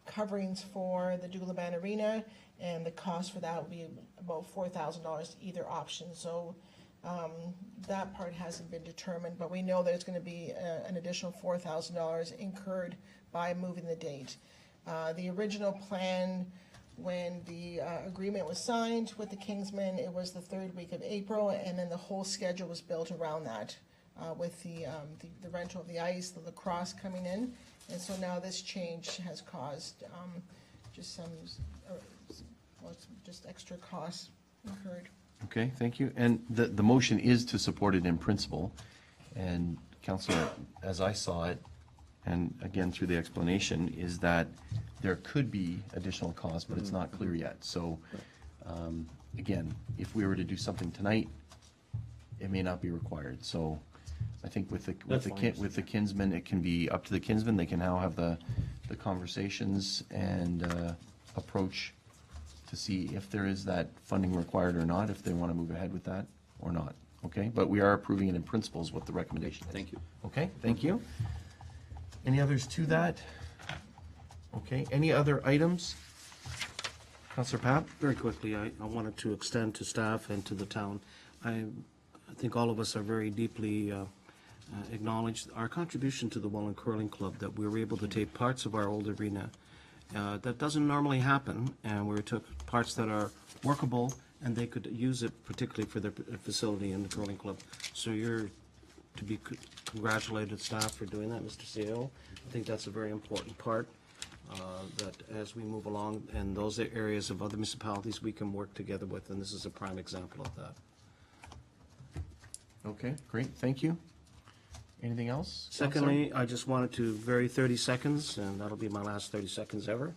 coverings for the Doulaban Arena? And the cost for that would be about $4,000 either option. So that part hasn't been determined, but we know there's going to be an additional $4,000 incurred by moving the date. The original plan, when the agreement was signed with the Kingsmen, it was the third week of April, and then the whole schedule was built around that, with the rental of the ice, the lacrosse coming in. And so now this change has caused just extra costs incurred. Okay, thank you. And the motion is to support it in principle. And Councillor, as I saw it, and again through the explanation, is that there could be additional costs, but it's not clear yet. So, again, if we were to do something tonight, it may not be required. So I think with the kinsmen, it can be up to the kinsmen. They can now have the conversations and approach to see if there is that funding required or not, if they want to move ahead with that or not. Okay, but we are approving it in principle is what the recommendation is. Thank you. Okay, thank you. Any others to that? Okay, any other items? Councillor Papp? Very quickly, I wanted to extend to staff and to the town. I think all of us are very deeply acknowledge our contribution to the Welland Curling Club, that we were able to take parts of our old arena that doesn't normally happen, and we took parts that are workable, and they could use it particularly for their facility in the curling club. So you're to be congratulated, staff, for doing that, Mr. CEO. I think that's a very important part, that as we move along, and those are areas of other municipalities we can work together with, and this is a prime example of that. Okay, great, thank you. Anything else? Secondly, I just wanted to, very 30 seconds, and that'll be my last 30 seconds ever.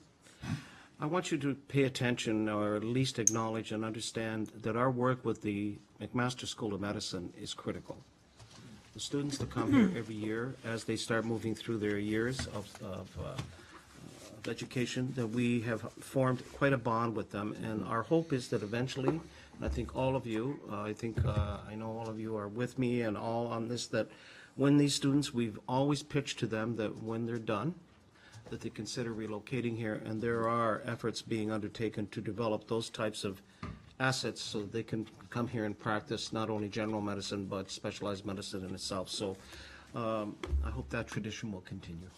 I want you to pay attention, or at least acknowledge and understand that our work with the McMaster School of Medicine is critical. The students that come here every year, as they start moving through their years of education, that we have formed quite a bond with them, and our hope is that eventually, and I think all of you, I know all of you are with me and all on this, that when these students, we've always pitched to them that when they're done, that they consider relocating here, and there are efforts being undertaken to develop those types of assets so they can come here and practice not only general medicine, but specialized medicine in itself. So I hope that tradition will continue.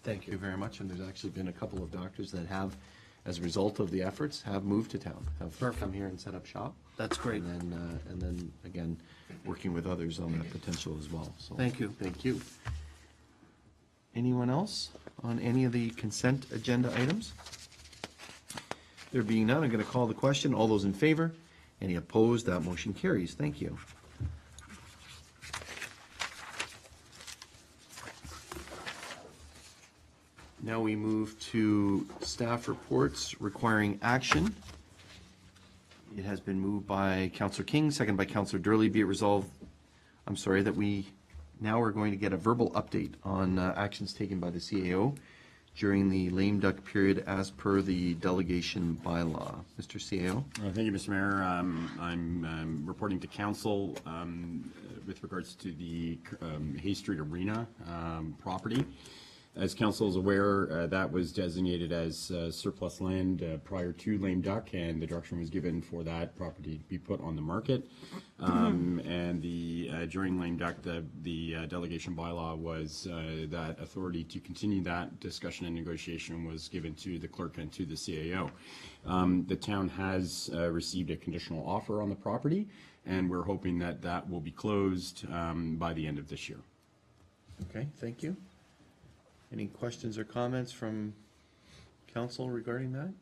Thank you very much, and there's actually been a couple of doctors that have, as a result of the efforts, have moved to town, have come here and set up shop. That's great. And then, again, working with others on that potential as well. So Thank you. Thank you. Anyone else on any of the consent agenda items? There being none, I'm going to call the question. All those in favor? Any opposed? That motion carries. Thank you. Now we move to staff reports requiring action. It has been moved by Councillor King, second by Councillor Durley. Be it resolved, that we now are going to get a verbal update on actions taken by the CAO during the lame duck period as per the delegation bylaw. Mr. CAO? Thank you, Mr. Mayor. I'm reporting to council with regards to the Hay Street Arena property. As council is aware, that was designated as surplus land prior to lame duck, and the direction was given for that property to be put on the market. And during lame duck, the delegation bylaw was that authority to continue that discussion and negotiation was given to the clerk and to the CAO. The town has received a conditional offer on the property, and we're hoping that that will be closed by the end of this year. Okay, thank you. Any questions or comments from council regarding that?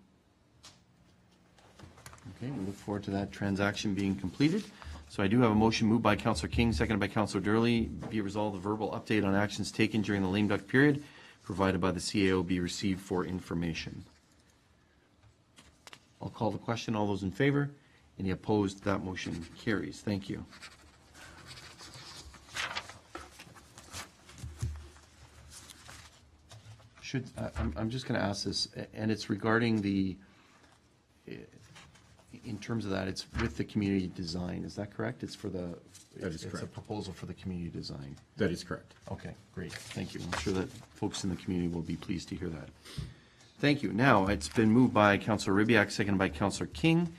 Okay, we look forward to that transaction being completed. So I do have a motion moved by Councillor King, seconded by Councillor Durley. Be it resolved, the verbal update on actions taken during the lame duck period provided by the CAO be received for information. I'll call the question. All those in favor? Any opposed? That motion carries. Thank you. I'm just going to ask this, and it's regarding the, in terms of that, it's with the community design, is that correct? It's for the, That is it's a correct. proposal for the community design. That is correct. Okay, great, thank you. I'm sure that folks in the community will be pleased to hear that. Thank you. Now, it's been moved by Councillor Ribiak, seconded by Councillor King.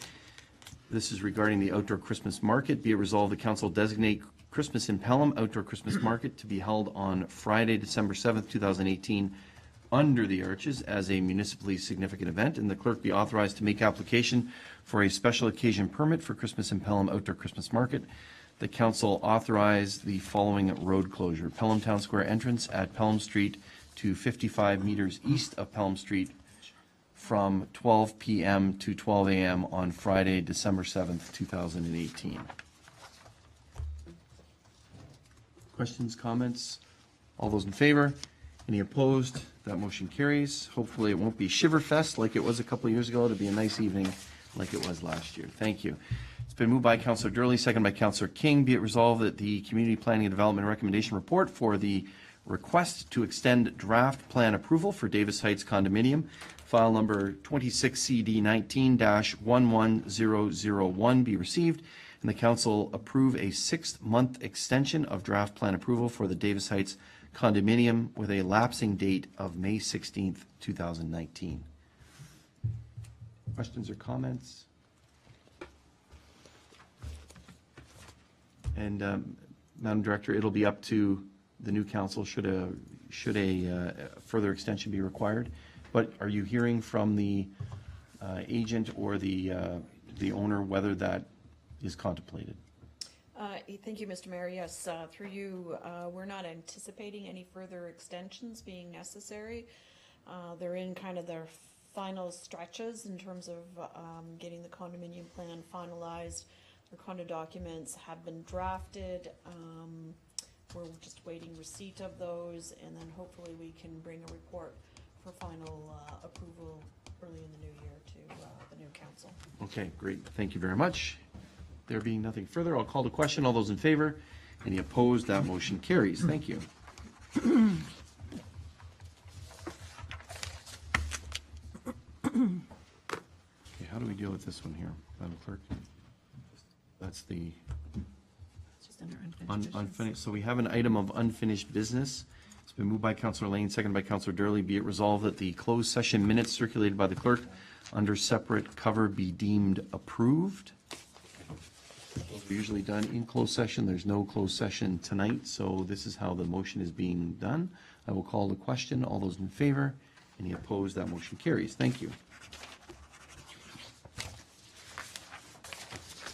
This is regarding the outdoor Christmas market. Be it resolved, the council designate Christmas in Pelham Outdoor Christmas Market to be held on Friday, December 7th, 2018, under the arches as a municipally significant event, and the clerk be authorized to make application for a special occasion permit for Christmas in Pelham Outdoor Christmas Market. The council authorize the following road closure: Pelham Town Square entrance at Pelham Street to 55 meters east of Pelham Street from 12 p.m. to 12 a.m. on Friday, December 7th, 2018. Questions, comments? All those in favor? Any opposed? That motion carries. Hopefully it won't be Shiverfest like it was a couple of years ago. It'll be a nice evening like it was last year. Thank you. It's been moved by Councillor Durley, second by Councillor King. Be it resolved that the Community Planning and Development Recommendation Report for the request to extend draft plan approval for Davis Heights condominium, file number 26CD19-11001, be received, and the council approve a 6-month extension of draft plan approval for the Davis Heights condominium with a lapsing date of May 16th, 2019. Questions or comments? And Madam Director, it'll be up to the new council should a further extension be required. But are you hearing from the agent or the owner whether that is contemplated? Thank you, Mr. Mayor. Yes, through you, we're not anticipating any further extensions being necessary. They're in kind of their final stretches in terms of getting the condominium plan finalized. The condo documents have been drafted. we're just waiting receipt of those, and then hopefully we can bring a report for final approval early in the new year to the new council. Okay, great. Thank you very much. There being nothing further, I'll call the question. All those in favor? Any opposed? That motion carries. Thank you. Okay, how do we deal with this one here, Madam Clerk? That's the It's just under unfinished business. unfinished. So we have an item of unfinished business. It's been moved by Councillor Lane, seconded by Councillor Durley. Be it resolved that the closed session minutes circulated by the clerk under separate cover be deemed approved. Those are usually done in closed session. There's no closed session tonight, so this is how the motion is being done. I will call the question. All those in favor? Any opposed? That motion carries. Thank you.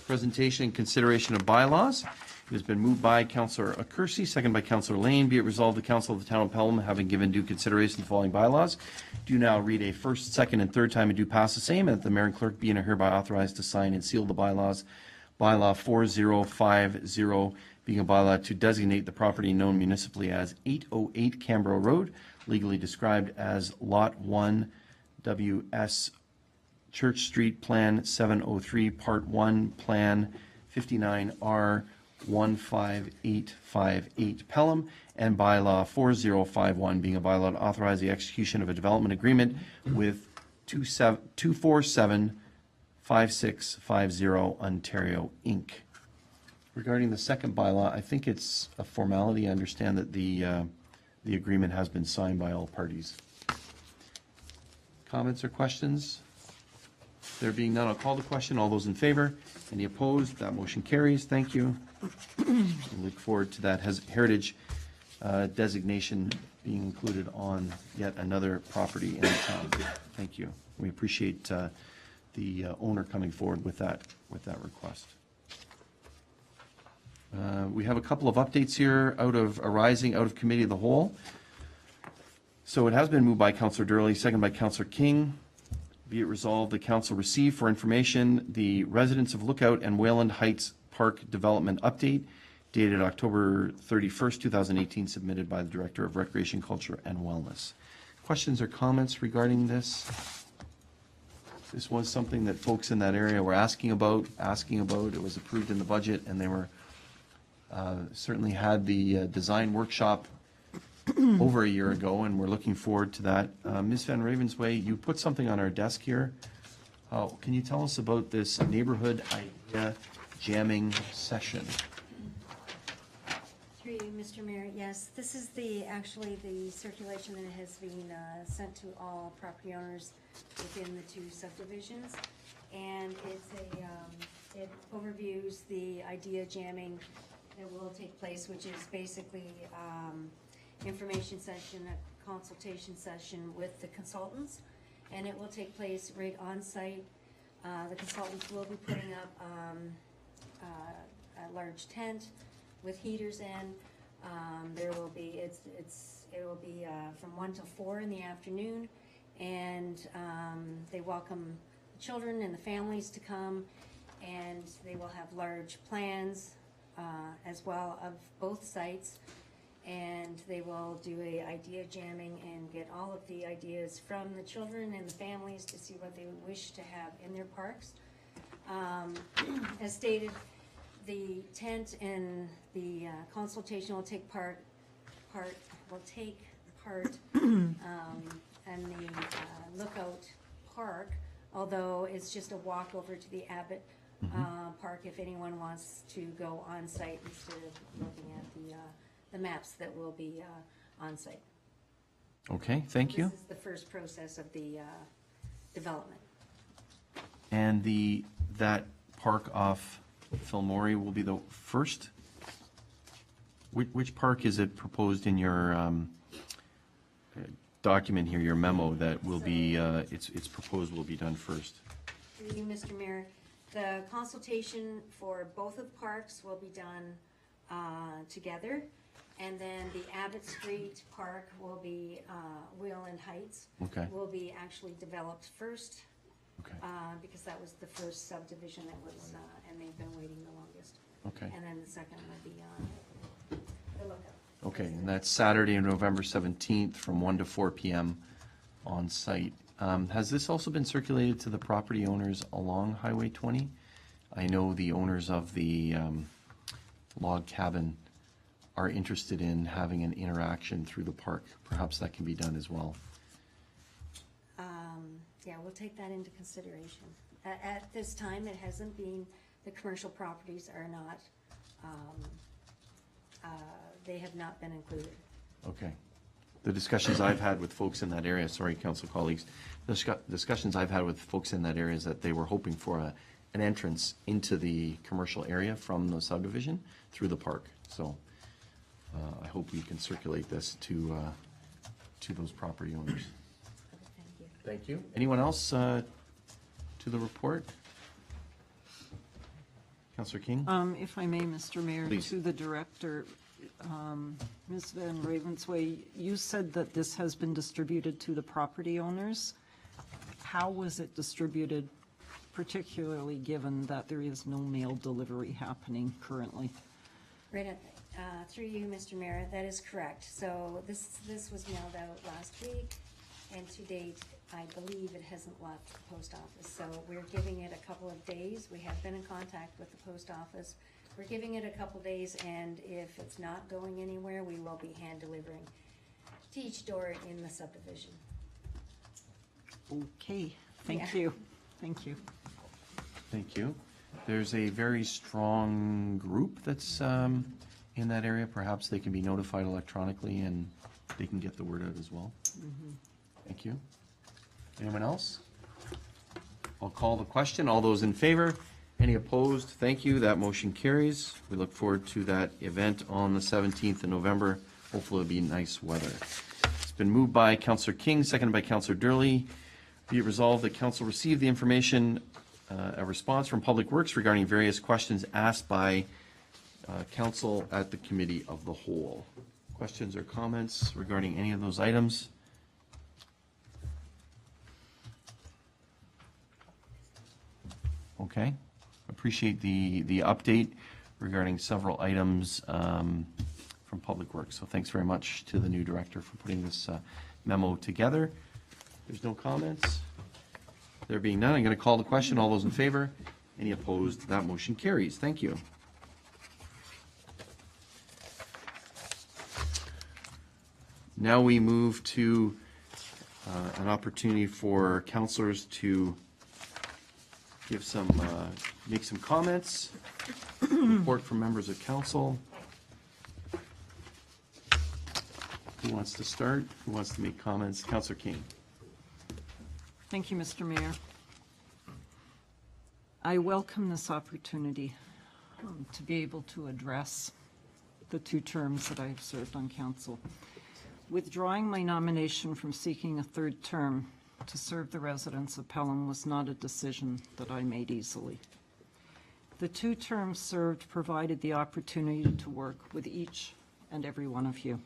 Presentation and consideration of bylaws. It has been moved by Councillor Accursi, second by Councillor Lane. Be it resolved, the Council of the Town of Pelham, having given due consideration to the following bylaws, do now read a first, second, and third time and do pass the same, and that the mayor and clerk be and are hereby authorized to sign and seal the bylaws. Bylaw 4050 being a bylaw to designate the property known municipally as 808 Canberra Road, legally described as Lot 1, W.S. Church Street, Plan 703, Part 1, Plan 59R 15858 Pelham, and bylaw 4051 being a bylaw to authorize the execution of a development agreement with 2475650 Ontario Inc. Regarding the second bylaw, I think it's a formality. I understand that the agreement has been signed by all parties. Comments or questions? There being none, I'll call the question. All those in favor? Any opposed? That motion carries. Thank you. We look forward to that heritage designation being included on yet another property in the town. Thank you. We appreciate the owner coming forward with that request. We have a couple of updates here arising out of committee of the whole. So it has been moved by Councillor Durley, second by Councillor King. Be it resolved, the council receive for information the Residents of Lookout and Wayland Heights Park Development Update dated October 31st, 2018, submitted by the Director of Recreation, Culture, and Wellness. Questions or comments regarding this? This was something that folks in that area were asking about. It was approved in the budget, and they were certainly had the design workshop over a year ago, and we're looking forward to that. Ms. Van Ravensway, you put something on our desk here. Can you tell us about this neighborhood idea jamming session? Through you, Mr. Mayor, yes, this is actually the circulation that has been sent to all property owners within the two subdivisions. And it overviews the idea jamming that will take place, which is basically information session, a consultation session with the consultants, and it will take place right on site. The consultants will be putting up a large tent with heaters in. There will be it will be from 1 till 4 in the afternoon, and they welcome the children and the families to come, and they will have large plans as well of both sites. And they will do a idea jamming and get all of the ideas from the children and the families to see what they would wish to have in their parks. As stated, the tent and the consultation will take part in the Lookout Park, although it's just a walk over to the Abbott Park if anyone wants to go on site instead of looking at the maps that will be on site. Okay, thank you. This is the first process of the development. And that park off Philmore will be the first? Which park is it proposed in your document here, your memo, that will be, it's proposed will be done first? Through you, Mr. Mayor, the consultation for both of the parks will be done together. And then the Abbott Street Park will be, Wayland Heights. Okay. Will be actually developed first. Okay. Because that was the first subdivision that was, and they've been waiting the longest. Okay. And then the second will be the lookout. Okay, and that's Saturday, November 17th, from 1 to 4 p.m. on site. Has this also been circulated to the property owners along Highway 20? I know the owners of the log cabin are interested in having an interaction through the park. Perhaps that can be done as well. Yeah, we'll take that into consideration. At this time, it hasn't been, the commercial properties are not, they have not been included. Okay. The discussions I've had with folks in that area, sorry, council colleagues, the discussions I've had with folks in that area is that they were hoping for an entrance into the commercial area from the subdivision through the park. So I hope we can circulate this to those property owners. Thank you. Thank you. Anyone else to the report? Councillor King? If I may, Mr. Mayor, Please. to the director, Ms. Van Ravensway, you said that this has been distributed to the property owners. How was it distributed, particularly given that there is no mail delivery happening currently? Right, through you, Mr. Mayor, that is correct. So this was mailed out last week, and to date, I believe it hasn't left the post office. So we're giving it a couple of days. We have been in contact with the post office. We're giving it a couple days, and if it's not going anywhere, we will be hand delivering to each door in the subdivision. Okay, thank Yeah. you. Thank you. Thank you. There's a very strong group that's in that area. Perhaps they can be notified electronically and they can get the word out as well. Thank you. Anyone else? I'll call the question. All those in favor? Any opposed? Thank you. That motion carries. We look forward to that event on the 17th of November. Hopefully it'll be nice weather. It's been moved by Councillor King, seconded by Councillor Durley. Be it resolved that council receive the information, a response from Public Works regarding various questions asked by council at the Committee of the Whole. Questions or comments regarding any of those items? Okay. Appreciate the update regarding several items from Public Works. So thanks very much to the new director for putting this memo together. There's no comments. There being none, I'm going to call the question. All those in favor? Any opposed? That motion carries. Thank you. Now we move to an opportunity for councillors to give some, make some comments, report from members of council. Who wants to start? Who wants to make comments? Councillor King. Thank you, Mr. Mayor. I welcome this opportunity to be able to address the 2 terms that I have served on council. Withdrawing my nomination from seeking a 3rd term to serve the residents of Pelham was not a decision that I made easily. The 2 terms served provided the opportunity to work with each and every one of you.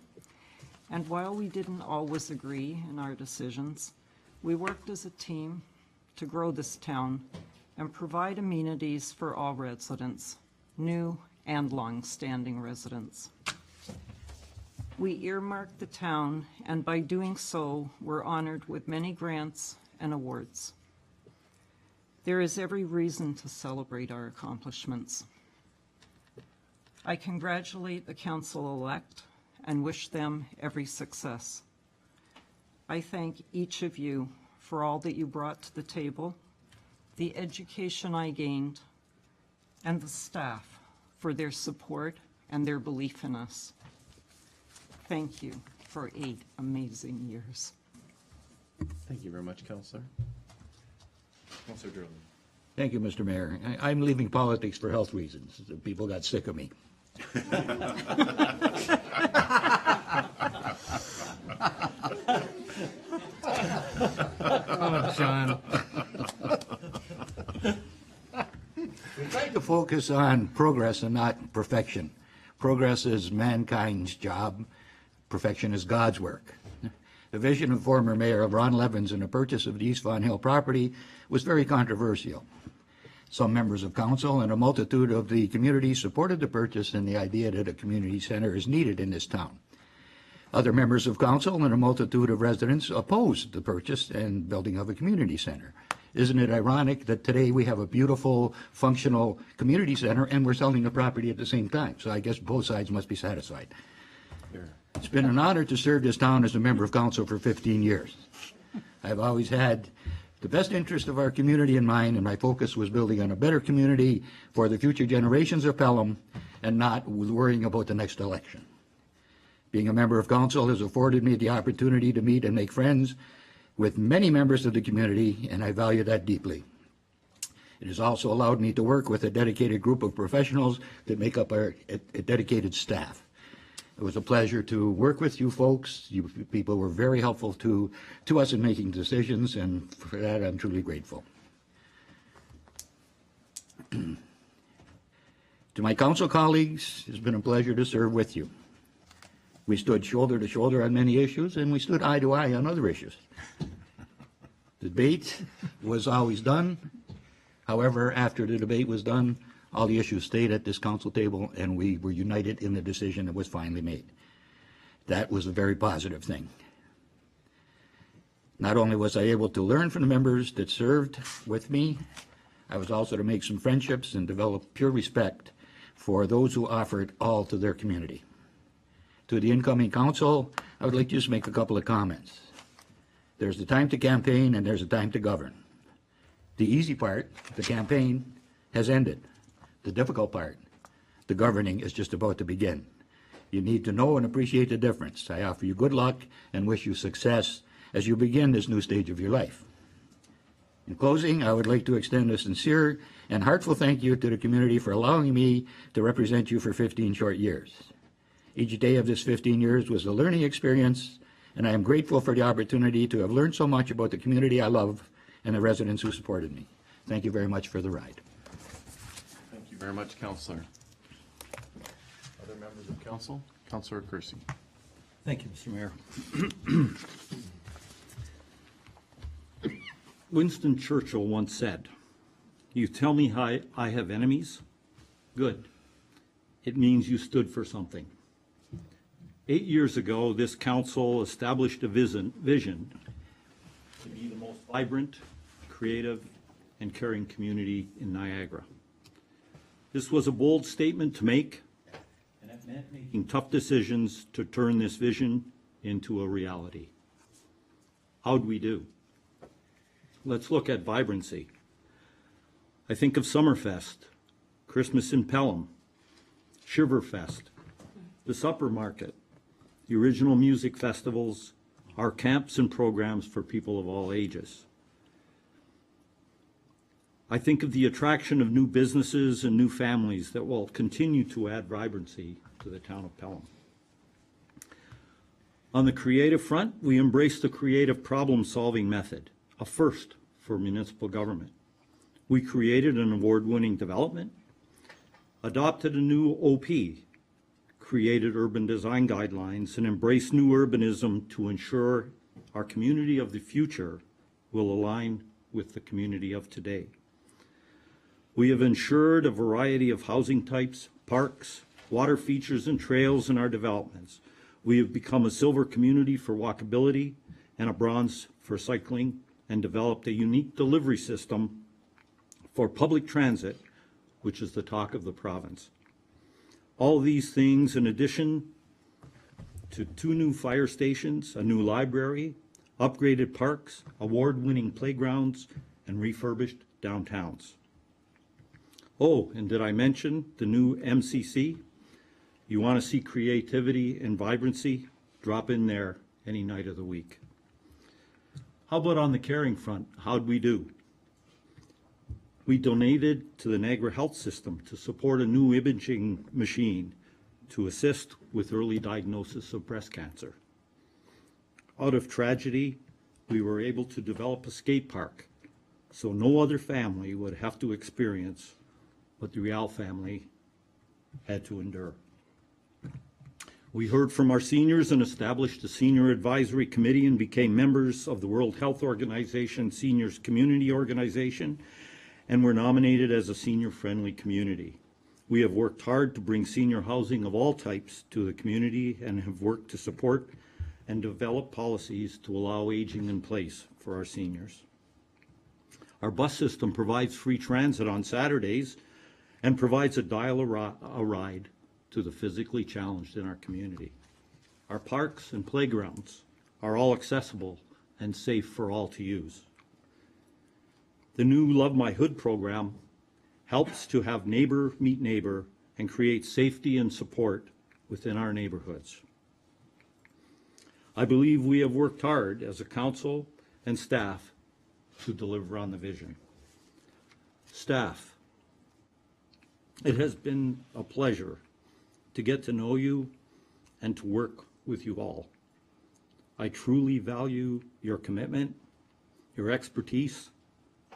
And while we didn't always agree in our decisions, we worked as a team to grow this town and provide amenities for all residents, new and long-standing residents. We earmarked the town, and by doing so, were honored with many grants and awards. There is every reason to celebrate our accomplishments. I congratulate the council-elect and wish them every success. I thank each of you for all that you brought to the table, the education I gained, and the staff for their support and their belief in us. Thank you for 8 amazing years. Thank you very much, Councillor. Councillor Durley. Thank you, Mr. Mayor. I'm leaving politics for health reasons. People got sick of me. Oh, John. We try to focus on progress and not perfection. Progress is mankind's job. Perfection is God's work. The vision of former Mayor Ron Levins in the purchase of the East Vaughan Hill property was very controversial. Some members of council and a multitude of the community supported the purchase and the idea that a community center is needed in this town. Other members of council and a multitude of residents opposed the purchase and building of a community center. Isn't it ironic that today we have a beautiful, functional community center and we're selling the property at the same time? So I guess both sides must be satisfied. It's been an honor to serve this town as a member of council for 15 years. I've always had the best interest of our community in mind, and my focus was building on a better community for the future generations of Pelham and not worrying about the next election. Being a member of council has afforded me the opportunity to meet and make friends with many members of the community, and I value that deeply. It has also allowed me to work with a dedicated group of professionals that make up a dedicated staff. It was a pleasure to work with you folks. You people were very helpful to us in making decisions, and for that I'm truly grateful. To my council colleagues, it's been a pleasure to serve with you. We stood shoulder to shoulder on many issues, and we stood eye to eye on other issues. The debate was always done. However, after the debate was done, all the issues stayed at this council table, and we were united in the decision that was finally made. That was a very positive thing. Not only was I able to learn from the members that served with me, I was also to make some friendships and develop pure respect for those who offered all to their community. To the incoming council, I would like to just make a couple of comments. There's a time to campaign and there's a time to govern. The easy part, the campaign, has ended. The difficult part, the governing, is just about to begin. You need to know and appreciate the difference. I offer you good luck and wish you success as you begin this new stage of your life. In closing, I would like to extend a sincere and heartfelt thank you to the community for allowing me to represent you for 15 short years. Each day of this 15 years was a learning experience, and I am grateful for the opportunity to have learned so much about the community I love and the residents who supported me. Thank you very much for the ride. Thank you very much, Councillor. Other members of council? Councillor Kersey. Thank you, Mr. Mayor. Winston Churchill once said, "You tell me I have enemies? Good. It means you stood for something." 8 years ago, this council established a vision to be the most vibrant, creative, and caring community in Niagara. This was a bold statement to make, and it meant making tough decisions to turn this vision into a reality. How'd we do? Let's look at vibrancy. I think of Summerfest, Christmas in Pelham, Shiverfest, the Supper Market, the original music festivals, our camps and programs for people of all ages. I think of the attraction of new businesses and new families that will continue to add vibrancy to the town of Pelham. On the creative front, we embrace the creative problem-solving method, a first for municipal government. We created an award-winning development, adopted a new OP, created urban design guidelines, and embraced new urbanism to ensure our community of the future will align with the community of today. We have ensured a variety of housing types, parks, water features, and trails in our developments. We have become a silver community for walkability and a bronze for cycling, and developed a unique delivery system for public transit, which is the talk of the province. All these things in addition to 2 new fire stations, a new library, upgraded parks, award-winning playgrounds, and refurbished downtowns. Oh, and did I mention the new MCC? You want to see creativity and vibrancy? Drop in there any night of the week. How about on the caring front? How'd we do? We donated to the Niagara Health System to support a new imaging machine to assist with early diagnosis of breast cancer. Out of tragedy, we were able to develop a skate park so no other family would have to experience what the Real family had to endure. We heard from our seniors and established a senior advisory committee and became members of the World Health Organization Seniors Community Organization and we're nominated as a senior-friendly community. We have worked hard to bring senior housing of all types to the community and have worked to support and develop policies to allow aging in place for our seniors. Our bus system provides free transit on Saturdays and provides a ride to the physically challenged in our community. Our parks and playgrounds are all accessible and safe for all to use. The new Love My Hood program helps to have neighbor meet neighbor and create safety and support within our neighborhoods. I believe we have worked hard as a council and staff to deliver on the vision. Staff, it has been a pleasure to get to know you and to work with you all. I truly value your commitment, your expertise,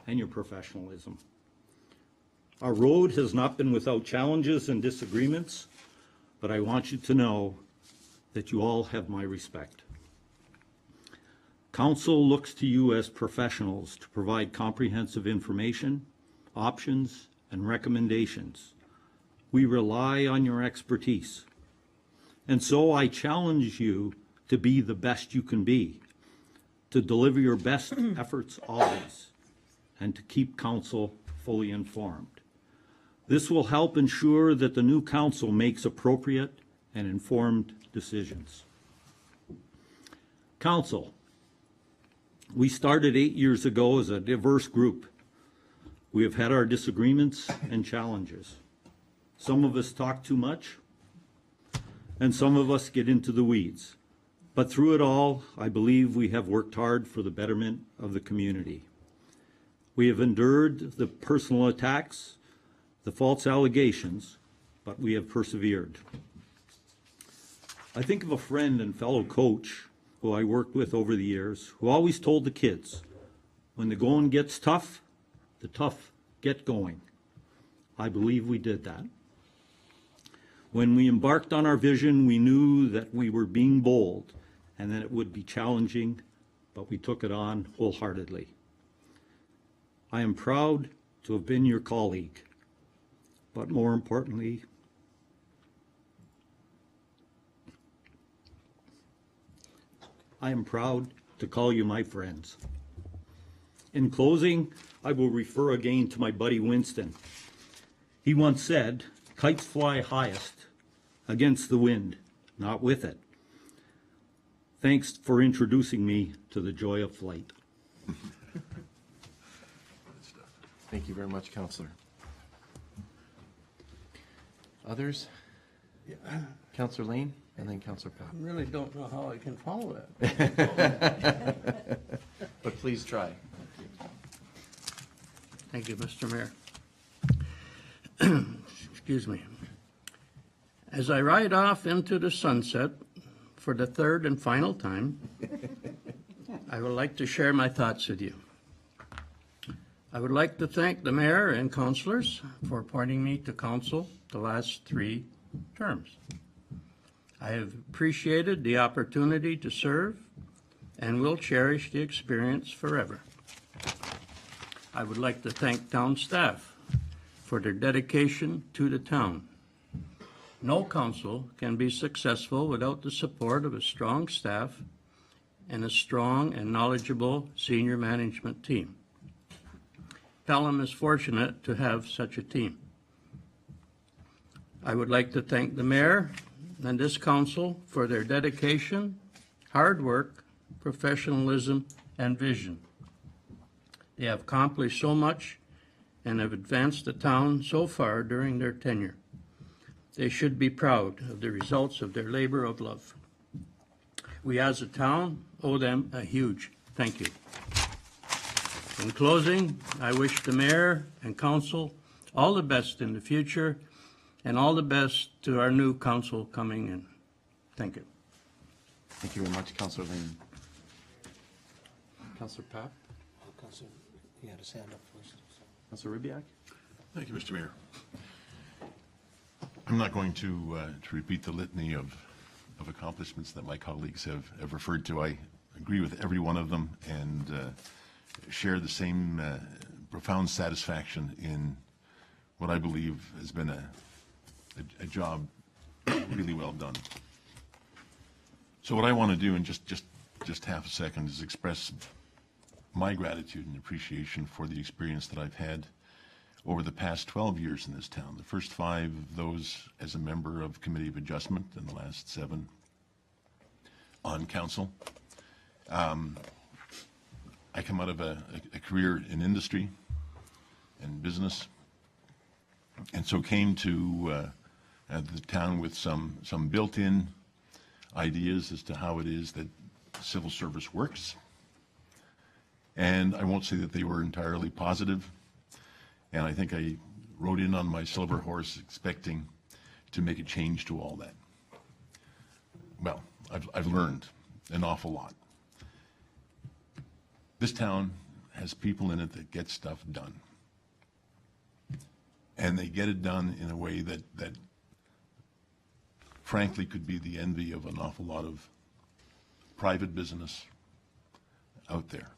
and your professionalism. Our road has not been without challenges and disagreements, but I want you to know that you all have my respect. Council looks to you as professionals to provide comprehensive information, options, and recommendations. We rely on your expertise. And so I challenge you to be the best you can be, to deliver your best efforts always, and to keep council fully informed. This will help ensure that the new council makes appropriate and informed decisions. Council, we started 8 years ago as a diverse group. We have had our disagreements and challenges. Some of us talk too much, and some of us get into the weeds. But through it all, I believe we have worked hard for the betterment of the community. We have endured the personal attacks, the false allegations, but we have persevered. I think of a friend and fellow coach who I worked with over the years, who always told the kids, when the going gets tough, the tough get going. I believe we did that. When we embarked on our vision, we knew that we were being bold and that it would be challenging, but we took it on wholeheartedly. I am proud to have been your colleague, but more importantly, I am proud to call you my friends. In closing, I will refer again to my buddy Winston. He once said, "Kites fly highest against the wind, not with it." Thanks for introducing me to the joy of flight. Thank you very much, Councillor. Others? Councillor Lane, and then Councillor Papp. I really don't know how I can follow that. But please try. Thank you, Mr. Mayor. Excuse me. As I ride off into the sunset for the third and final time, I would like to share my thoughts with you. I would like to thank the mayor and councillors for appointing me to council the last 3 terms. I have appreciated the opportunity to serve and will cherish the experience forever. I would like to thank town staff for their dedication to the town. No council can be successful without the support of a strong staff and a strong and knowledgeable senior management team. Pelham is fortunate to have such a team. I would like to thank the mayor and this council for their dedication, hard work, professionalism, and vision. They have accomplished so much and have advanced the town so far during their tenure. They should be proud of the results of their labor of love. We as a town owe them a huge thank you. In closing, I wish the mayor and council all the best in the future and all the best to our new council coming in. Thank you. Thank you very much, Councillor Lane. Councillor Papp? Councilor, you had his hand up first. Councillor Ribbiak? Thank you, Mr. Mayor. I'm not going to repeat the litany of accomplishments that my colleagues have referred to. I agree with every one of them and share the same profound satisfaction in what I believe has been a job really well done. So what I want to do in just half a second is express my gratitude and appreciation for the experience that I've had over the past 12 years in this town. The first 5 of those as a member of Committee of Adjustment, and the last 7 on council. I come out of a career in industry and business, and so came to the town with some built-in ideas as to how it is that civil service works. And I won't say that they were entirely positive. And I think I rode in on my silver horse expecting to make a change to all that. Well, I've learned an awful lot. This town has people in it that get stuff done. And they get it done in a way that frankly could be the envy of an awful lot of private business out there.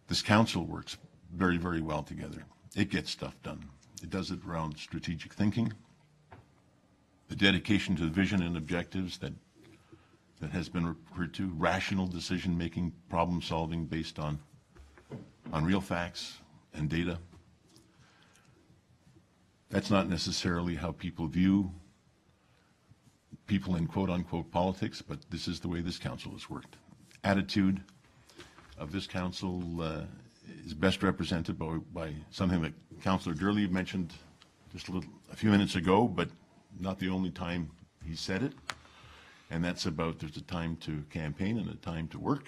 This council works very, very well together. It gets stuff done. It does it around strategic thinking, the dedication to the vision and objectives that has been referred to, rational decision-making, problem-solving based on real facts and data. That's not necessarily how people view people in quote-unquote politics, but this is the way this council has worked. Attitude of this council is best represented by something that Councillor Gurley mentioned just a few minutes ago, but not the only time he said it. And that's about there's a time to campaign and a time to work.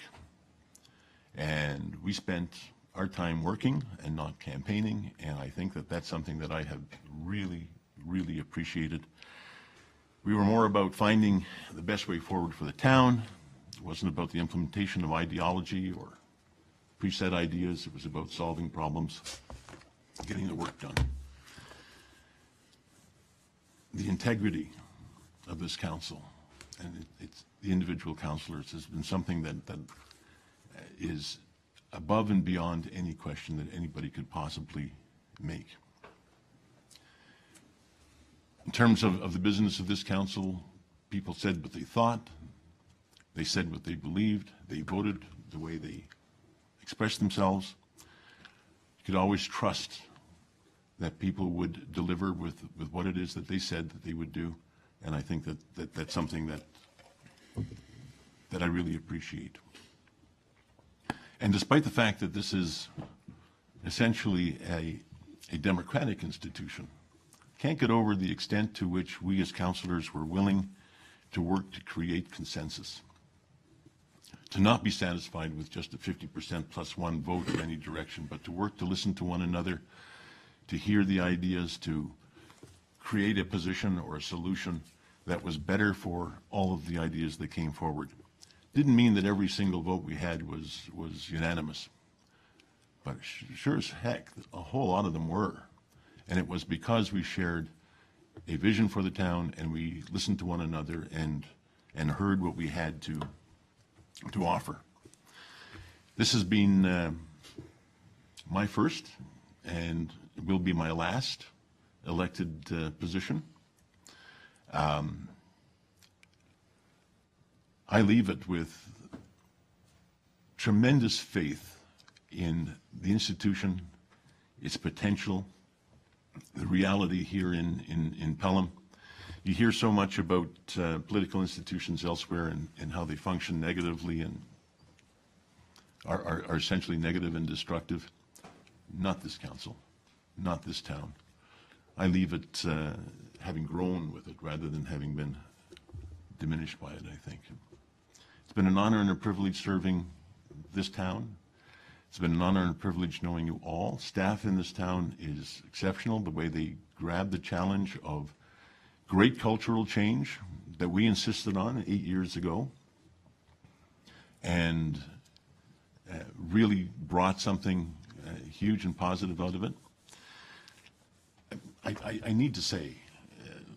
And we spent our time working and not campaigning, and I think that that's something that I have really, really appreciated. We were more about finding the best way forward for the town. It wasn't about the implementation of ideology or preset ideas. It was about solving problems, getting the work done. The integrity of this council and it's the individual councillors has been something that is above and beyond any question that anybody could possibly make. In terms of the business of this council, people said what they thought, they said what they believed, they voted the way they expressed themselves. You could always trust that people would deliver with what it is that they said that they would do, and I think that's something that I really appreciate. And despite the fact that this is essentially a democratic institution, can't get over the extent to which we as councillors were willing to work to create consensus, to not be satisfied with just a 50% plus one vote in any direction, but to work to listen to one another, to hear the ideas, to create a position or a solution that was better for all of the ideas that came forward. Didn't mean that every single vote we had was unanimous, but sure as heck, a whole lot of them were. And it was because we shared a vision for the town and we listened to one another and heard what we had to offer. This has been my first and will be my last elected position. I leave it with tremendous faith in the institution, its potential, the reality here in Pelham. You hear so much about political institutions elsewhere and how they function negatively and are essentially negative and destructive. Not this council, not this town. I leave it having grown with it rather than having been diminished by it, I think. It's been an honor and a privilege serving this town. It's been an honor and a privilege knowing you all. Staff in this town is exceptional, the way they grabbed the challenge of great cultural change that we insisted on 8 years ago and really brought something huge and positive out of it. I need to say,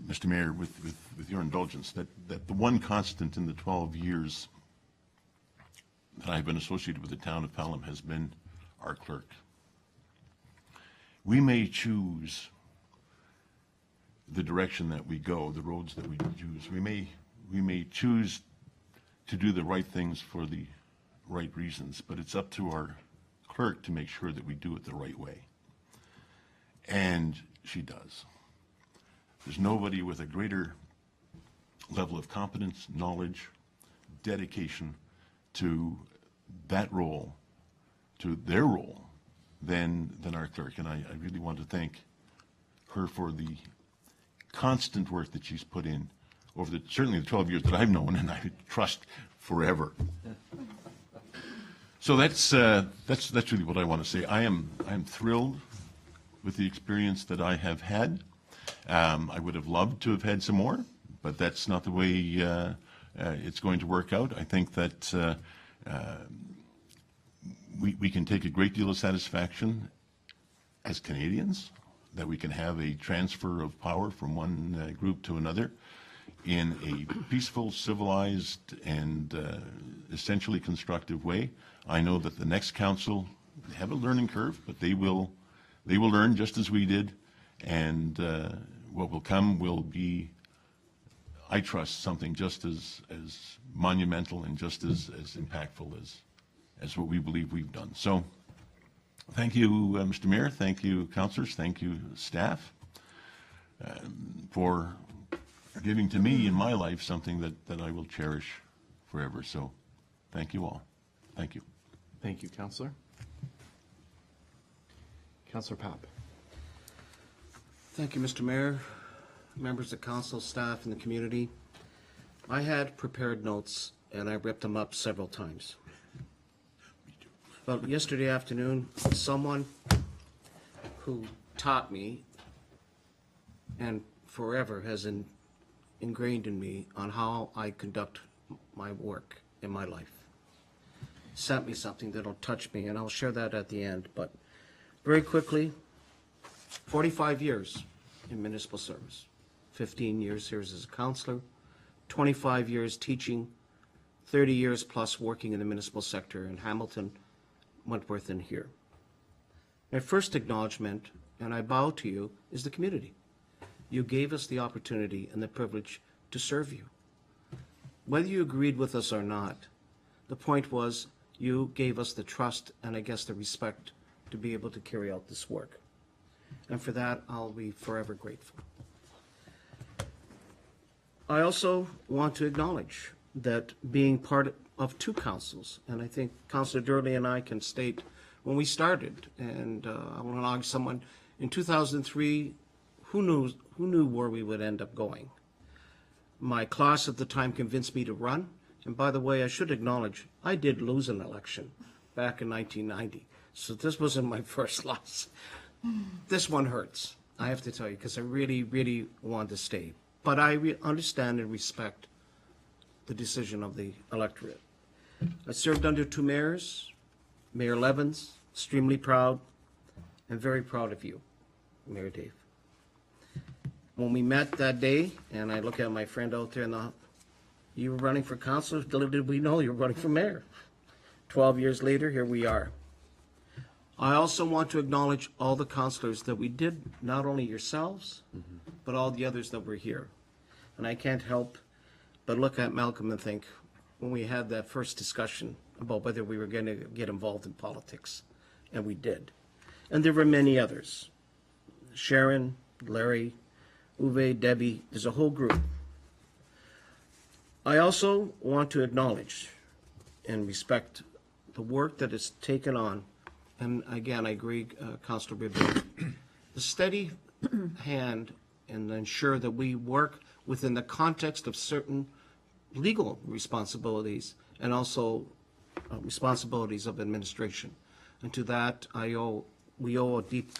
Mr. Mayor, with your indulgence, that the one constant in the 12 years that I've been associated with the town of Pelham has been our clerk. we may choose the direction that we go, the roads that we choose. We may choose to do the right things for the right reasons, but it's up to our clerk to make sure that we do it the right way. And she does. There's nobody with a greater level of competence, knowledge, dedication to that role, to their role, than our clerk. And I really want to thank her for the constant work that she's put in over certainly the 12 years that I've known, and I trust forever. So that's really what I want to say. I'm thrilled with the experience that I have had. I would have loved to have had some more, but that's not the way it's going to work out. I think that we can take a great deal of satisfaction as Canadians that we can have a transfer of power from one group to another in a peaceful, civilized, and essentially constructive way. I know that the next council, they have a learning curve, but they will learn just as we did, and what will come will be, I trust, something just as monumental and just as impactful as what we believe we've done. So thank you, Mr. Mayor, thank you, councillors, thank you, staff, for giving to me in my life something that I will cherish forever. So thank you all. Thank you. Thank you, Councillor. Councillor Pop. Thank you, Mr. Mayor, members of council, staff, and the community. I had prepared notes, and I ripped them up several times. But yesterday afternoon, someone who taught me and forever has ingrained in me on how I conduct my work in my life sent me something that'll touch me, and I'll share that at the end. But very quickly, 45 years in municipal service, 15 years here as a councillor, 25 years teaching, 30 years plus working in the municipal sector in Hamilton, Wentworth, and here. My first acknowledgement, and I bow to you, is the community. You gave us the opportunity and the privilege to serve you. Whether you agreed with us or not, the point was you gave us the trust and I guess the respect to be able to carry out this work. And for that, I'll be forever grateful. I also want to acknowledge that being part of two councils, and I think Councillor Durley and I can state when we started, and I want to acknowledge someone, in 2003, who knew where we would end up going? My class at the time convinced me to run, and by the way, I should acknowledge, I did lose an election back in 1990, so this wasn't my first loss. This one hurts, I have to tell you, because I really, really wanted to stay. But I understand and respect the decision of the electorate. I served under two mayors, Mayor Levins, extremely proud, and very proud of you, Mayor Dave. When we met that day, and I look at my friend out there, and you were running for council, little did we know you were running for mayor. 12 years later, here we are. I also want to acknowledge all the councillors that we did, not only yourselves, but all the others that were here. And I can't help but look at Malcolm and think, when we had that first discussion about whether we were going to get involved in politics, and we did. And there were many others. Sharon, Larry, Uwe, Debbie, there's a whole group. I also want to acknowledge and respect the work that is taken on, and again, I agree, Councillor Bibb, the steady hand and ensure that we work within the context of certain legal responsibilities and also responsibilities of administration. And to that, we owe a deep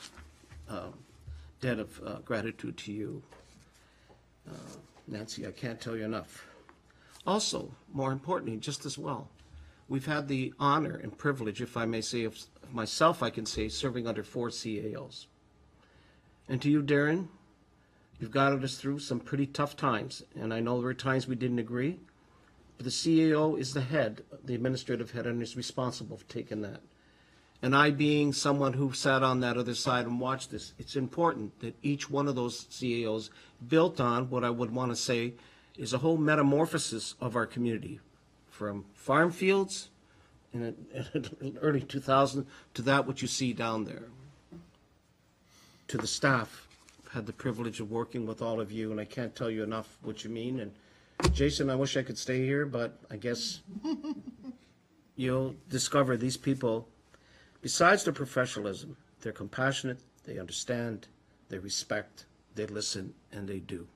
debt of gratitude to you. Nancy, I can't tell you enough. Also, more importantly, just as well, we've had the honor and privilege, if I may say of myself, I can say, serving under 4 CAOs. And to you, Darren, you've guided us through some pretty tough times, and I know there were times we didn't agree, but the CAO is the head, the administrative head, and is responsible for taking that. And I being someone who sat on that other side and watched this, it's important that each one of those CAOs built on what I would want to say is a whole metamorphosis of our community, from farm fields in the early 2000s to that what you see down there. To the staff, I've had the privilege of working with all of you, and I can't tell you enough what you mean. And Jason, I wish I could stay here, but I guess you'll discover these people, besides their professionalism, they're compassionate, they understand, they respect, they listen, and they do.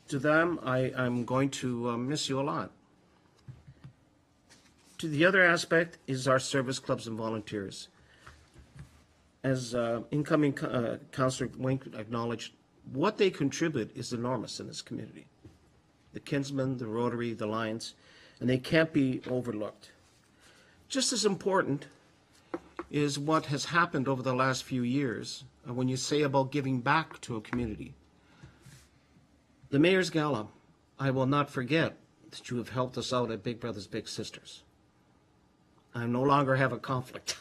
To them, I'm going to miss you a lot. To the other aspect is our service clubs and volunteers. As incoming Councillor Wink acknowledged, what they contribute is enormous in this community. The Kinsmen, the Rotary, the Lions, and they can't be overlooked. Just as important is what has happened over the last few years when you say about giving back to a community. The Mayor's Gala, I will not forget that you have helped us out at Big Brothers Big Sisters. I no longer have a conflict.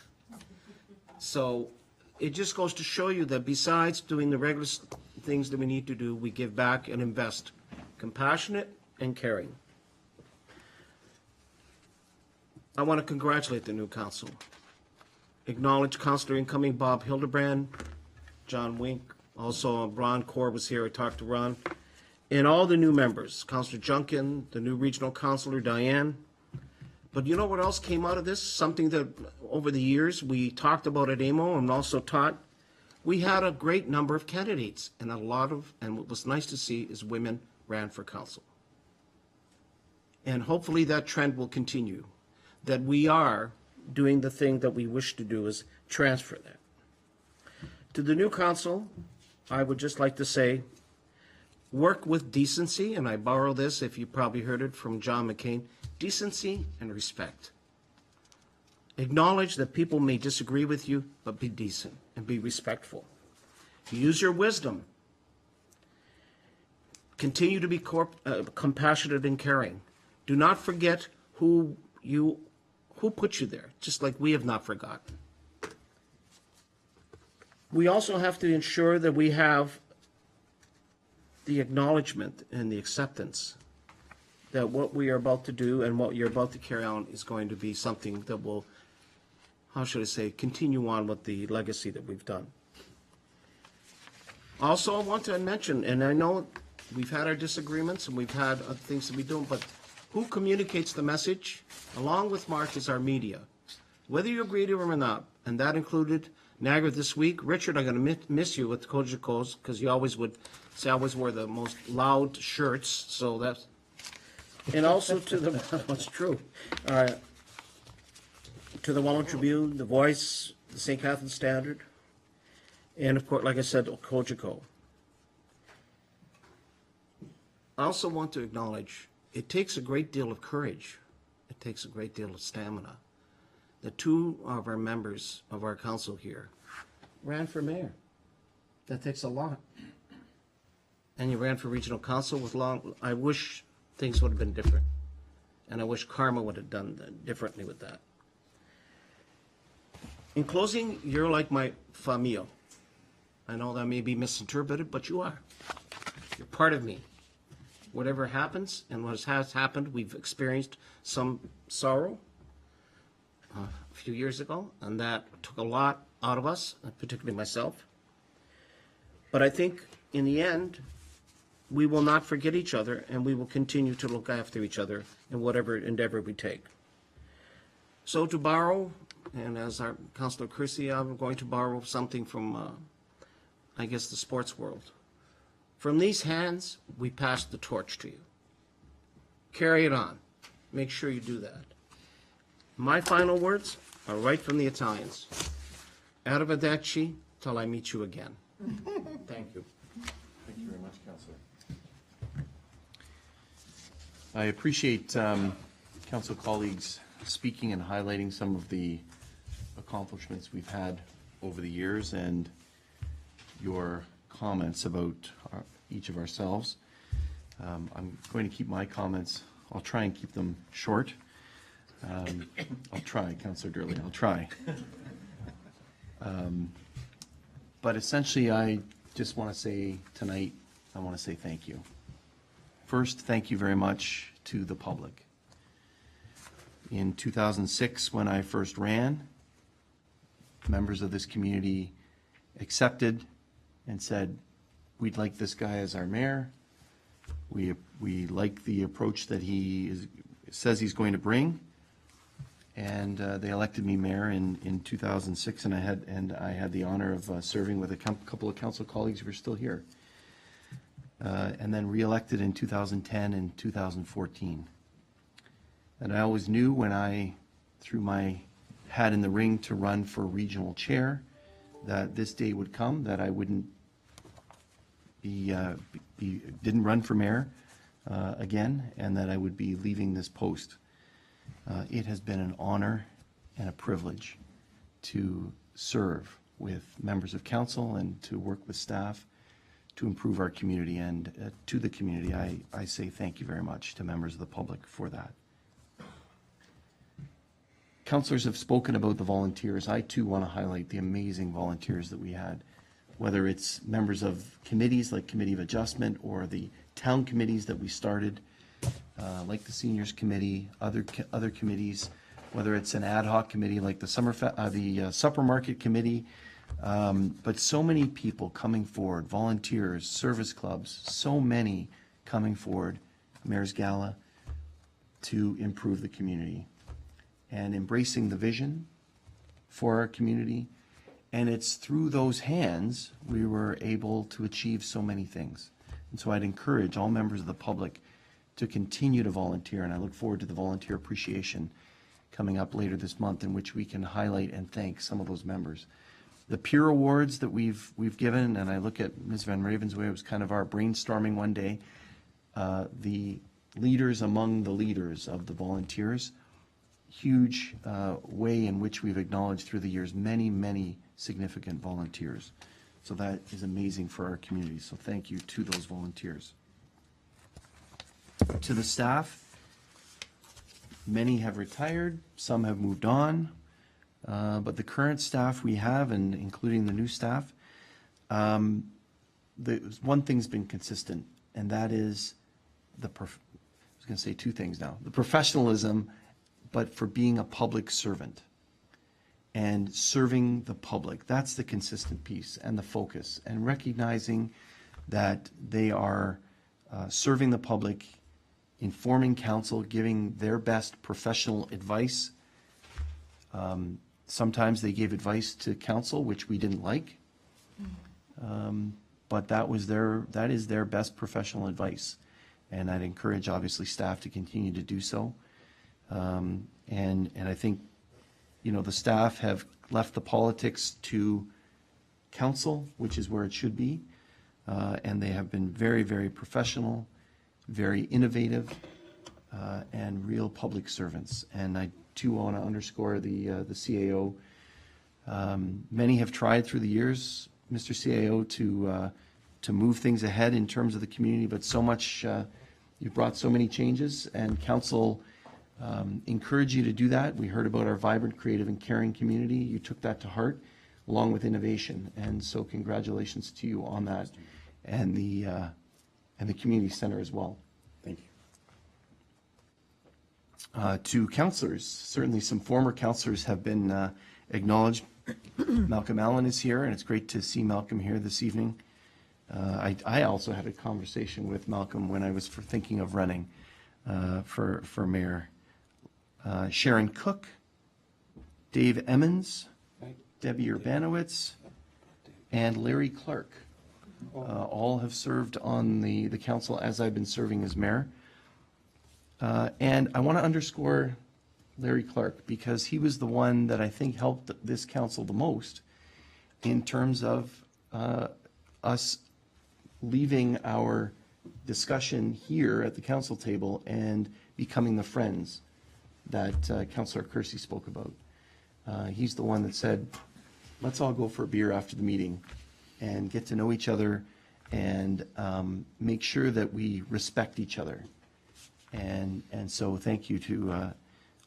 So it just goes to show you that besides doing the regular things that we need to do, we give back and invest. Compassionate and caring. I want to congratulate the new council. Acknowledge Councillor incoming Bob Hildebrand, John Wink, also Ron Core was here, I talked to Ron, and all the new members, Councillor Junkin, the new regional councillor Diane. But you know what else came out of this? Something that over the years we talked about at AMO and also taught. We had a great number of candidates, and and what was nice to see is women ran for council. And hopefully that trend will continue, that we are doing the thing that we wish to do, is transfer that. To the new council, I would just like to say, work with decency, and I borrow this, if you probably heard it from John McCain, decency and respect. Acknowledge that people may disagree with you, but be decent and be respectful. Use your wisdom. Continue to be compassionate and caring. Do not forget who put you there, just like we have not forgotten. We also have to ensure that we have the acknowledgement and the acceptance that what we are about to do and what you're about to carry on is going to be something that will, how should I say, continue on with the legacy that we've done. Also, I want to mention, and I know we've had our disagreements and we've had other things that we do, but who communicates the message, along with Mark, is our media. Whether you agree to it or not, and that included Niagara this week. Richard, I'm going to miss you with Kojikos, because you always would say I always wore the most loud shirts, so that's, and also to the, what's true, to the Welland Tribune, The Voice, the St. Catharines Standard, and of course, like I said, Kojiko. I also want to acknowledge it takes a great deal of courage. It takes a great deal of stamina. The two of our members of our council here ran for mayor. That takes a lot. And you ran for regional council with I wish things would have been different. And I wish Karma would have done differently with that. In closing, you're like my famille. I know that may be misinterpreted, but you are. You're part of me. Whatever happens, and what has happened, we've experienced some sorrow a few years ago, and that took a lot out of us, particularly myself. But I think in the end, we will not forget each other, and we will continue to look after each other in whatever endeavor we take. So to borrow, and as our Councillor Kersey, I'm going to borrow something from, I guess, the sports world. From these hands, we pass the torch to you. Carry it on. Make sure you do that. My final words are right from the Italians. Arrivederci till I meet you again. Thank you. Thank you very much, Councillor. I appreciate council colleagues speaking and highlighting some of the accomplishments we've had over the years and your comments about each of ourselves. I'm going to keep my comments, I'll try and keep them short. I'll try, Councillor Durley, I'll try. But essentially, I just want to say tonight, I want to say thank you. First, thank you very much to the public. In 2006, when I first ran, members of this community accepted and said, we'd like this guy as our mayor. We like the approach that says he's going to bring. And they elected me mayor in 2006, and I had the honor of serving with a couple of council colleagues who are still here. And then re-elected in 2010 and 2014. And I always knew when I threw my hat in the ring to run for regional chair that this day would come, that I wouldn't didn't run for mayor again, and that I would be leaving this post. It has been an honor and a privilege to serve with members of council and to work with staff to improve our community. And to the community, I say thank you very much to members of the public for that. Councillors have spoken about the volunteers. I too want to highlight the amazing volunteers that we had, whether it's members of committees like Committee of Adjustment or the town committees that we started, like the Seniors Committee, other committees, whether it's an ad hoc committee like the Supper Market Committee, but so many people coming forward, volunteers, service clubs, so many coming forward, Mayor's Gala, to improve the community and embracing the vision for our community. And it's through those hands we were able to achieve so many things. And so I'd encourage all members of the public to continue to volunteer, and I look forward to the volunteer appreciation coming up later this month, in which we can highlight and thank some of those members. The peer awards that we've given, and I look at Ms. Van Ravensway, it was kind of our brainstorming one day, the leaders among the leaders of the volunteers, huge way in which we've acknowledged through the years many significant volunteers. So that is amazing for our community. So thank you to those volunteers. To the staff, many have retired, some have moved on, but the current staff we have, and including the new staff, one thing's been consistent, and that is I was going to say two things now. The professionalism, but for being a public servant and serving the public. That's the consistent piece and the focus, and recognizing that they are serving the public, informing council, giving their best professional advice. Sometimes they gave advice to council, which we didn't like, but that is their best professional advice. And I'd encourage, obviously, staff to continue to do so. And I think, the staff have left the politics to council, which is where it should be. And they have been very professional, very innovative, and real public servants. And I too want to underscore the CAO. Many have tried through the years, Mr. CAO, to move things ahead in terms of the community, but so much, you've brought so many changes, and council encourage you to do that. We heard about our vibrant, creative, and caring community. You took that to heart, along with innovation, and so congratulations to you on that, and the community center as well. Thank you. To councillors, certainly some former councillors have been acknowledged. Malcolm Allen is here, and it's great to see Malcolm here this evening. I also had a conversation with Malcolm when I was thinking of running for mayor. Sharon Cook, Dave Emmons, Debbie Urbanowitz, and Larry Clark. All have served on the council as I've been serving as mayor. And I want to underscore Larry Clark, because he was the one that I think helped this council the most in terms of us leaving our discussion here at the council table and becoming the friends that Councillor Kersey spoke about. He's the one that said, let's all go for a beer after the meeting and get to know each other and make sure that we respect each other. And so thank you to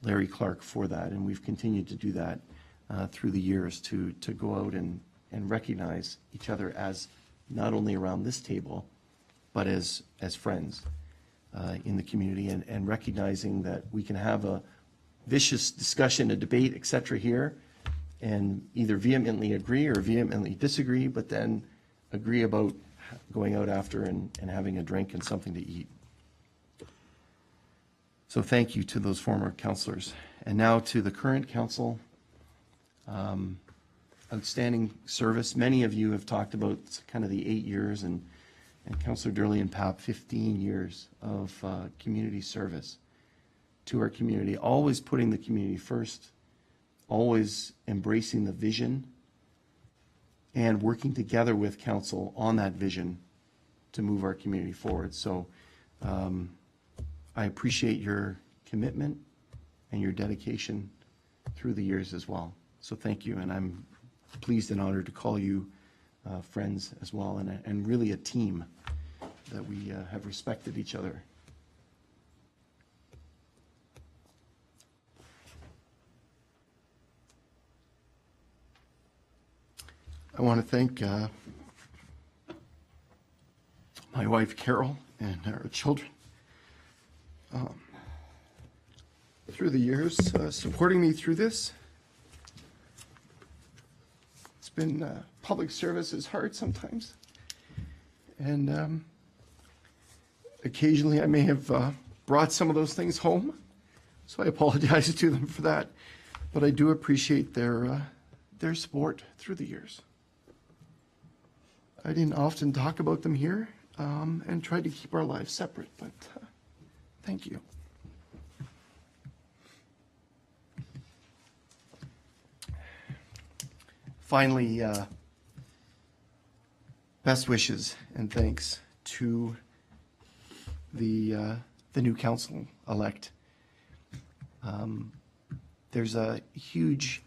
Larry Clark for that, and we've continued to do that through the years to go out and recognize each other as not only around this table, but as friends in the community, and recognizing that we can have a vicious discussion, a debate, et cetera, here, and either vehemently agree or vehemently disagree, but then agree about going out after and having a drink and something to eat. So thank you to those former councillors. And now to the current council. Outstanding service. Many of you have talked about kind of the 8 years, and Councillor Durley and Pap, 15 years of community service to our community, always putting the community first, always embracing the vision, and working together with council on that vision to move our community forward. So I appreciate your commitment and your dedication through the years as well. So thank you, and I'm pleased and honored to call you friends as well, and really a team that we have respected each other. I want to thank my wife Carol and our children through the years, supporting me through this. It's been public service is hard sometimes, and occasionally I may have brought some of those things home, so I apologize to them for that, but I do appreciate their support through the years. I didn't often talk about them here, and tried to keep our lives separate, but thank you. Finally, best wishes and thanks to the new council-elect. There's a huge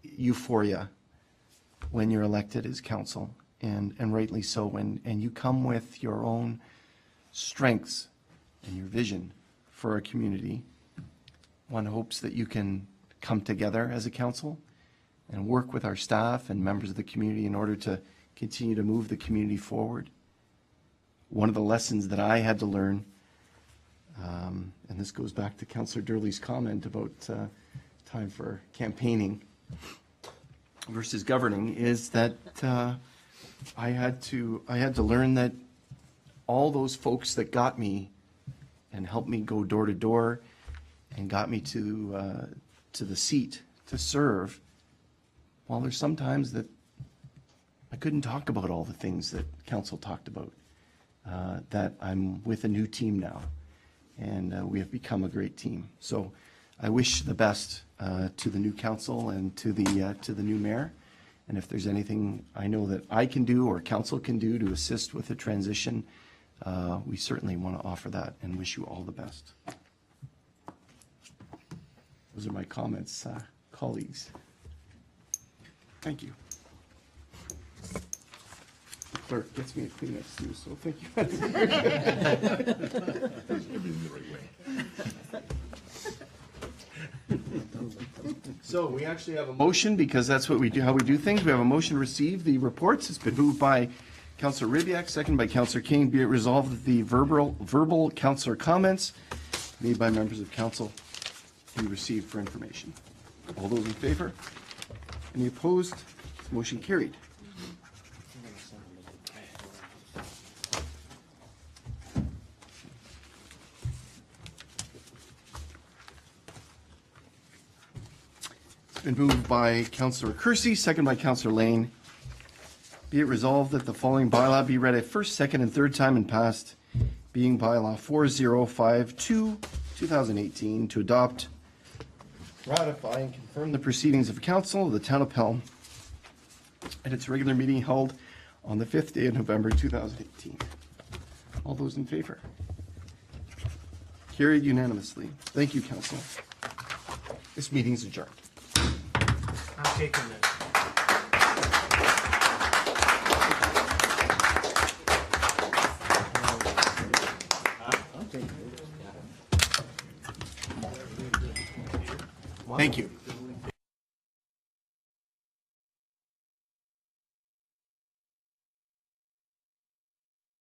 euphoria when you're elected as council, and rightly so, and you come with your own strengths and your vision for our community. One hopes that you can come together as a council and work with our staff and members of the community in order to continue to move the community forward. One of the lessons that I had to learn, and this goes back to Councillor Durley's comment about time for campaigning versus governing, is that I had to learn that all those folks that got me and helped me go door to door and got me to the seat to serve, well, there's sometimes that I couldn't talk about all the things that council talked about, that I'm with a new team now, and we have become a great team. So I wish the best to the new council and to the new mayor. And if there's anything I know that I can do or council can do to assist with the transition, we certainly want to offer that and wish you all the best. Those are my comments, colleagues. Thank you. The clerk gets me a Kleenex too, so thank you. Everything the right way. So we actually have a motion, because that's what we do, how we do things. We have a motion to receive the reports. It's been moved by Councillor Ribiak, second by Councillor King. Be it resolved that the verbal councillor comments made by members of council be received for information. All those in favor? Any opposed? Motion carried. Been moved by Councillor Kersey, second by Councillor Lane. Be it resolved that the following bylaw be read a first, second, and third time and passed, being bylaw 4052, 2018, to adopt, ratify, and confirm the proceedings of council of the town of Pelham at its regular meeting held on the 5th day of November 2018. All those in favor? Carried unanimously. Thank you, council. This meeting is adjourned. I'm taking it. Thank you.